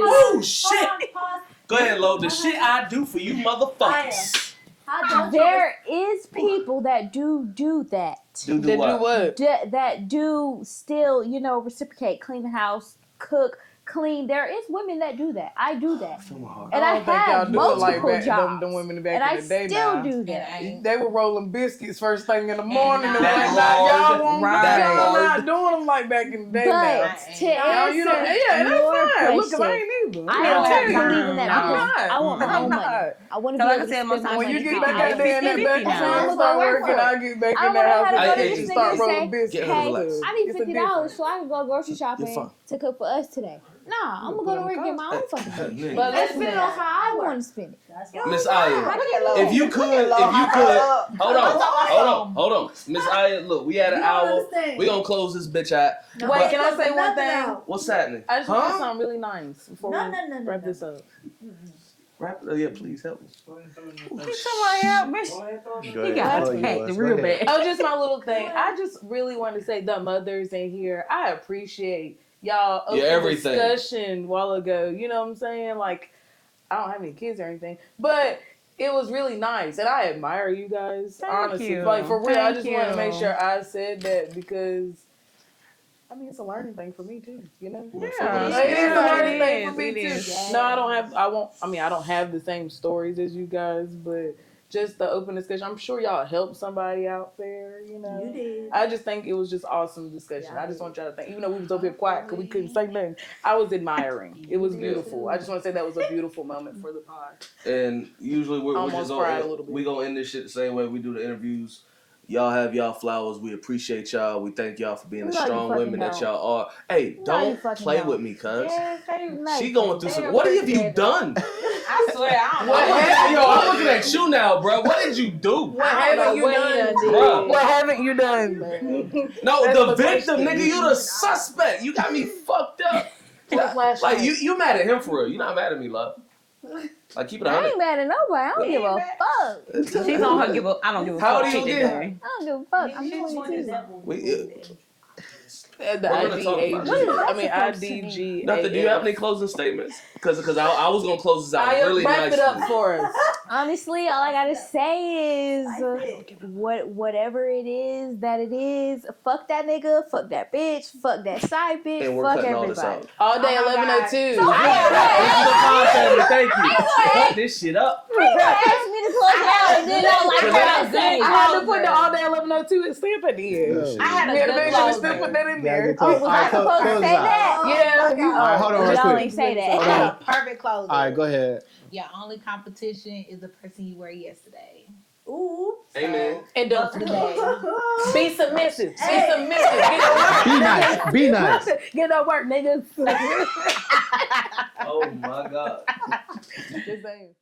Speaker 3: Oh shit!
Speaker 4: Pause.
Speaker 3: Go ahead, load the shit I do for you motherfuckers.
Speaker 4: How don't you
Speaker 5: There is people that do that.
Speaker 3: Do
Speaker 6: They do what?
Speaker 5: That do still, reciprocate, clean the house, cook, clean. There is women that do that. I do that. And I
Speaker 6: don't think y'all
Speaker 5: have
Speaker 6: do it like
Speaker 5: multiple
Speaker 6: back,
Speaker 5: jobs.
Speaker 6: them women back
Speaker 5: And
Speaker 6: in
Speaker 5: I
Speaker 6: the day
Speaker 5: still
Speaker 6: now.
Speaker 5: do that.
Speaker 6: They were rolling biscuits first thing in the morning. And
Speaker 3: That
Speaker 6: now
Speaker 3: Lord.
Speaker 6: y'all won't
Speaker 2: Right.
Speaker 6: y'all not doing them like back in the day now.
Speaker 5: But to
Speaker 6: Now,
Speaker 5: answer
Speaker 6: and that's
Speaker 5: your
Speaker 6: fine. Look, 'cause I
Speaker 5: question,
Speaker 6: ain't either.
Speaker 5: I
Speaker 2: don't
Speaker 5: don't
Speaker 2: have
Speaker 5: believe in that
Speaker 2: time.
Speaker 5: because I want my
Speaker 6: I'm
Speaker 5: own money.
Speaker 6: not.
Speaker 5: I want to be
Speaker 2: Like
Speaker 5: able
Speaker 2: I
Speaker 5: to
Speaker 2: said,
Speaker 5: spend
Speaker 2: most
Speaker 5: my
Speaker 2: times
Speaker 6: When
Speaker 5: money.
Speaker 6: you get
Speaker 2: $50
Speaker 6: back out there in that back
Speaker 2: now.
Speaker 6: and
Speaker 5: I'ma
Speaker 6: start
Speaker 5: go work
Speaker 6: working,
Speaker 5: for it.
Speaker 6: I'll get back
Speaker 5: I
Speaker 6: in
Speaker 5: don't know
Speaker 6: that
Speaker 5: how to
Speaker 6: house
Speaker 5: go to
Speaker 6: and
Speaker 5: this
Speaker 6: just
Speaker 5: nigga
Speaker 6: start
Speaker 5: and
Speaker 6: rolling
Speaker 5: say,
Speaker 6: biscuits.
Speaker 3: Get her to
Speaker 5: hey,
Speaker 3: relax.
Speaker 5: I need
Speaker 6: It's a
Speaker 5: $50
Speaker 6: difference.
Speaker 5: so I can go grocery
Speaker 3: You're
Speaker 5: shopping
Speaker 3: fine.
Speaker 5: to cook for us today. Nah, I'm gonna go to work and get my own fucking money.
Speaker 3: Nigga.
Speaker 6: But
Speaker 5: And spend it
Speaker 6: listen,
Speaker 5: on how I want to spend it.
Speaker 4: That's
Speaker 5: You know
Speaker 3: Miss
Speaker 5: what I'm saying?
Speaker 3: Aya,
Speaker 5: I can't do
Speaker 3: if
Speaker 5: that.
Speaker 3: you could, hold on. Miss Aya, look, we had an
Speaker 4: You don't
Speaker 3: hour.
Speaker 4: understand.
Speaker 3: We gonna close this bitch out.
Speaker 6: wait, can I say one thing?
Speaker 3: What's happening?
Speaker 6: I just want to say something really nice before
Speaker 4: No,
Speaker 6: we
Speaker 4: no, no, no,
Speaker 6: wrap
Speaker 4: no.
Speaker 6: this up.
Speaker 3: Wrap it up. Yeah, please help me.
Speaker 2: Somebody help, bitch.
Speaker 9: Go
Speaker 2: You
Speaker 9: ahead.
Speaker 2: got
Speaker 9: Flow
Speaker 2: attacked
Speaker 9: yours.
Speaker 2: real
Speaker 9: Go ahead.
Speaker 2: bad.
Speaker 6: Oh, just my little thing. I just really want to say the mothers in here. I appreciate y'all open
Speaker 3: everything.
Speaker 6: discussion a while ago. You know what I'm saying? Like, I don't have any kids or anything, but it was really nice, and I admire you guys.
Speaker 2: Thank
Speaker 6: honestly,
Speaker 2: you.
Speaker 6: like for real, I
Speaker 2: Thank
Speaker 6: just want to make
Speaker 2: you.
Speaker 6: sure I said that because. I mean, it's a learning thing for me too, you know.
Speaker 2: Yeah,
Speaker 6: Like, it is a learning thing
Speaker 2: it
Speaker 6: for me
Speaker 2: is.
Speaker 6: too. No, I don't have the same stories as you guys, but just the open discussion. I'm sure y'all helped somebody out there, you know.
Speaker 4: You did.
Speaker 6: I just think it was just awesome discussion. I just want y'all to think, even though we was over here quiet because we couldn't say nothing, I was admiring. It was beautiful. I just want to say that was a beautiful moment for the pod.
Speaker 3: And usually we're
Speaker 6: Almost
Speaker 3: just
Speaker 6: cried a little bit.
Speaker 3: we gonna end this shit the same way we do the interviews. Y'all have y'all flowers. We appreciate y'all. We thank y'all for being the
Speaker 5: No, you
Speaker 3: strong
Speaker 5: fucking
Speaker 3: women that
Speaker 5: don't.
Speaker 3: y'all are. Hey,
Speaker 5: No, you
Speaker 3: don't
Speaker 5: fucking
Speaker 3: play
Speaker 5: don't.
Speaker 3: with me, cuz.
Speaker 5: Yeah,
Speaker 3: She going through some.
Speaker 1: They
Speaker 3: What have you
Speaker 1: appreciate it.
Speaker 3: done?
Speaker 1: I swear, I don't know.
Speaker 6: What
Speaker 3: I'm
Speaker 6: happened?
Speaker 3: I'm looking at you now, bro. What did you do?
Speaker 6: What haven't you done?
Speaker 3: Bruh.
Speaker 6: What haven't you done?
Speaker 3: No,
Speaker 6: That's
Speaker 3: the
Speaker 6: the
Speaker 3: victim,
Speaker 6: question.
Speaker 3: nigga. You the suspect. You got me fucked up. Like you mad at him for real. You not mad at me, love. Like keep it
Speaker 5: I
Speaker 3: 100.
Speaker 5: ain't mad at nobody. I don't give a fuck.
Speaker 2: She's on her give up. I don't give a
Speaker 3: How
Speaker 2: fuck.
Speaker 3: old are you
Speaker 2: shit
Speaker 3: again?
Speaker 2: today.
Speaker 5: I don't give a fuck. I'm 22.
Speaker 6: The
Speaker 3: We're gonna talk
Speaker 6: IDAG.
Speaker 3: about
Speaker 5: What is that
Speaker 6: I mean,
Speaker 5: supposed to mean?
Speaker 6: IDG.
Speaker 3: Nothing. Do you have any closing statements? Because I was gonna close this out
Speaker 6: I
Speaker 3: really
Speaker 6: wrap it up
Speaker 3: nicely.
Speaker 6: for us.
Speaker 5: Honestly, all I gotta say is whatever it is that it is. Fuck that nigga. Fuck that bitch. Fuck that side bitch.
Speaker 3: And we're
Speaker 5: fuck
Speaker 3: cutting all this
Speaker 5: everybody.
Speaker 3: out.
Speaker 6: All day
Speaker 1: Oh my
Speaker 6: 11:02.
Speaker 5: So
Speaker 3: Thank you for the podcast, thank you. Cut this shit up.
Speaker 5: You gonna ask me to close it out and then don't like what I say.
Speaker 6: I had to put the all day 11:02 and stamp at the end.
Speaker 1: I had a
Speaker 6: We had to
Speaker 1: good
Speaker 6: make sure to
Speaker 1: closer.
Speaker 6: still put that in
Speaker 8: Yeah,
Speaker 6: there.
Speaker 8: good close.
Speaker 5: Was I supposed to say that?
Speaker 6: Yeah.
Speaker 8: All right, hold on real
Speaker 5: Y'all
Speaker 8: quick.
Speaker 5: ain't say
Speaker 1: I
Speaker 5: that.
Speaker 8: Hold
Speaker 1: had
Speaker 8: on.
Speaker 1: a perfect closer.
Speaker 8: All right, go ahead.
Speaker 1: Your only competition is the person you were yesterday.
Speaker 4: Ooh.
Speaker 3: Amen.
Speaker 6: And
Speaker 1: Fuck the day.
Speaker 6: be submissive. Be
Speaker 4: Hey.
Speaker 6: submissive. Get to work.
Speaker 8: Be nice. Be nice.
Speaker 6: Get to work, niggas.
Speaker 3: Oh my God.
Speaker 6: Just saying.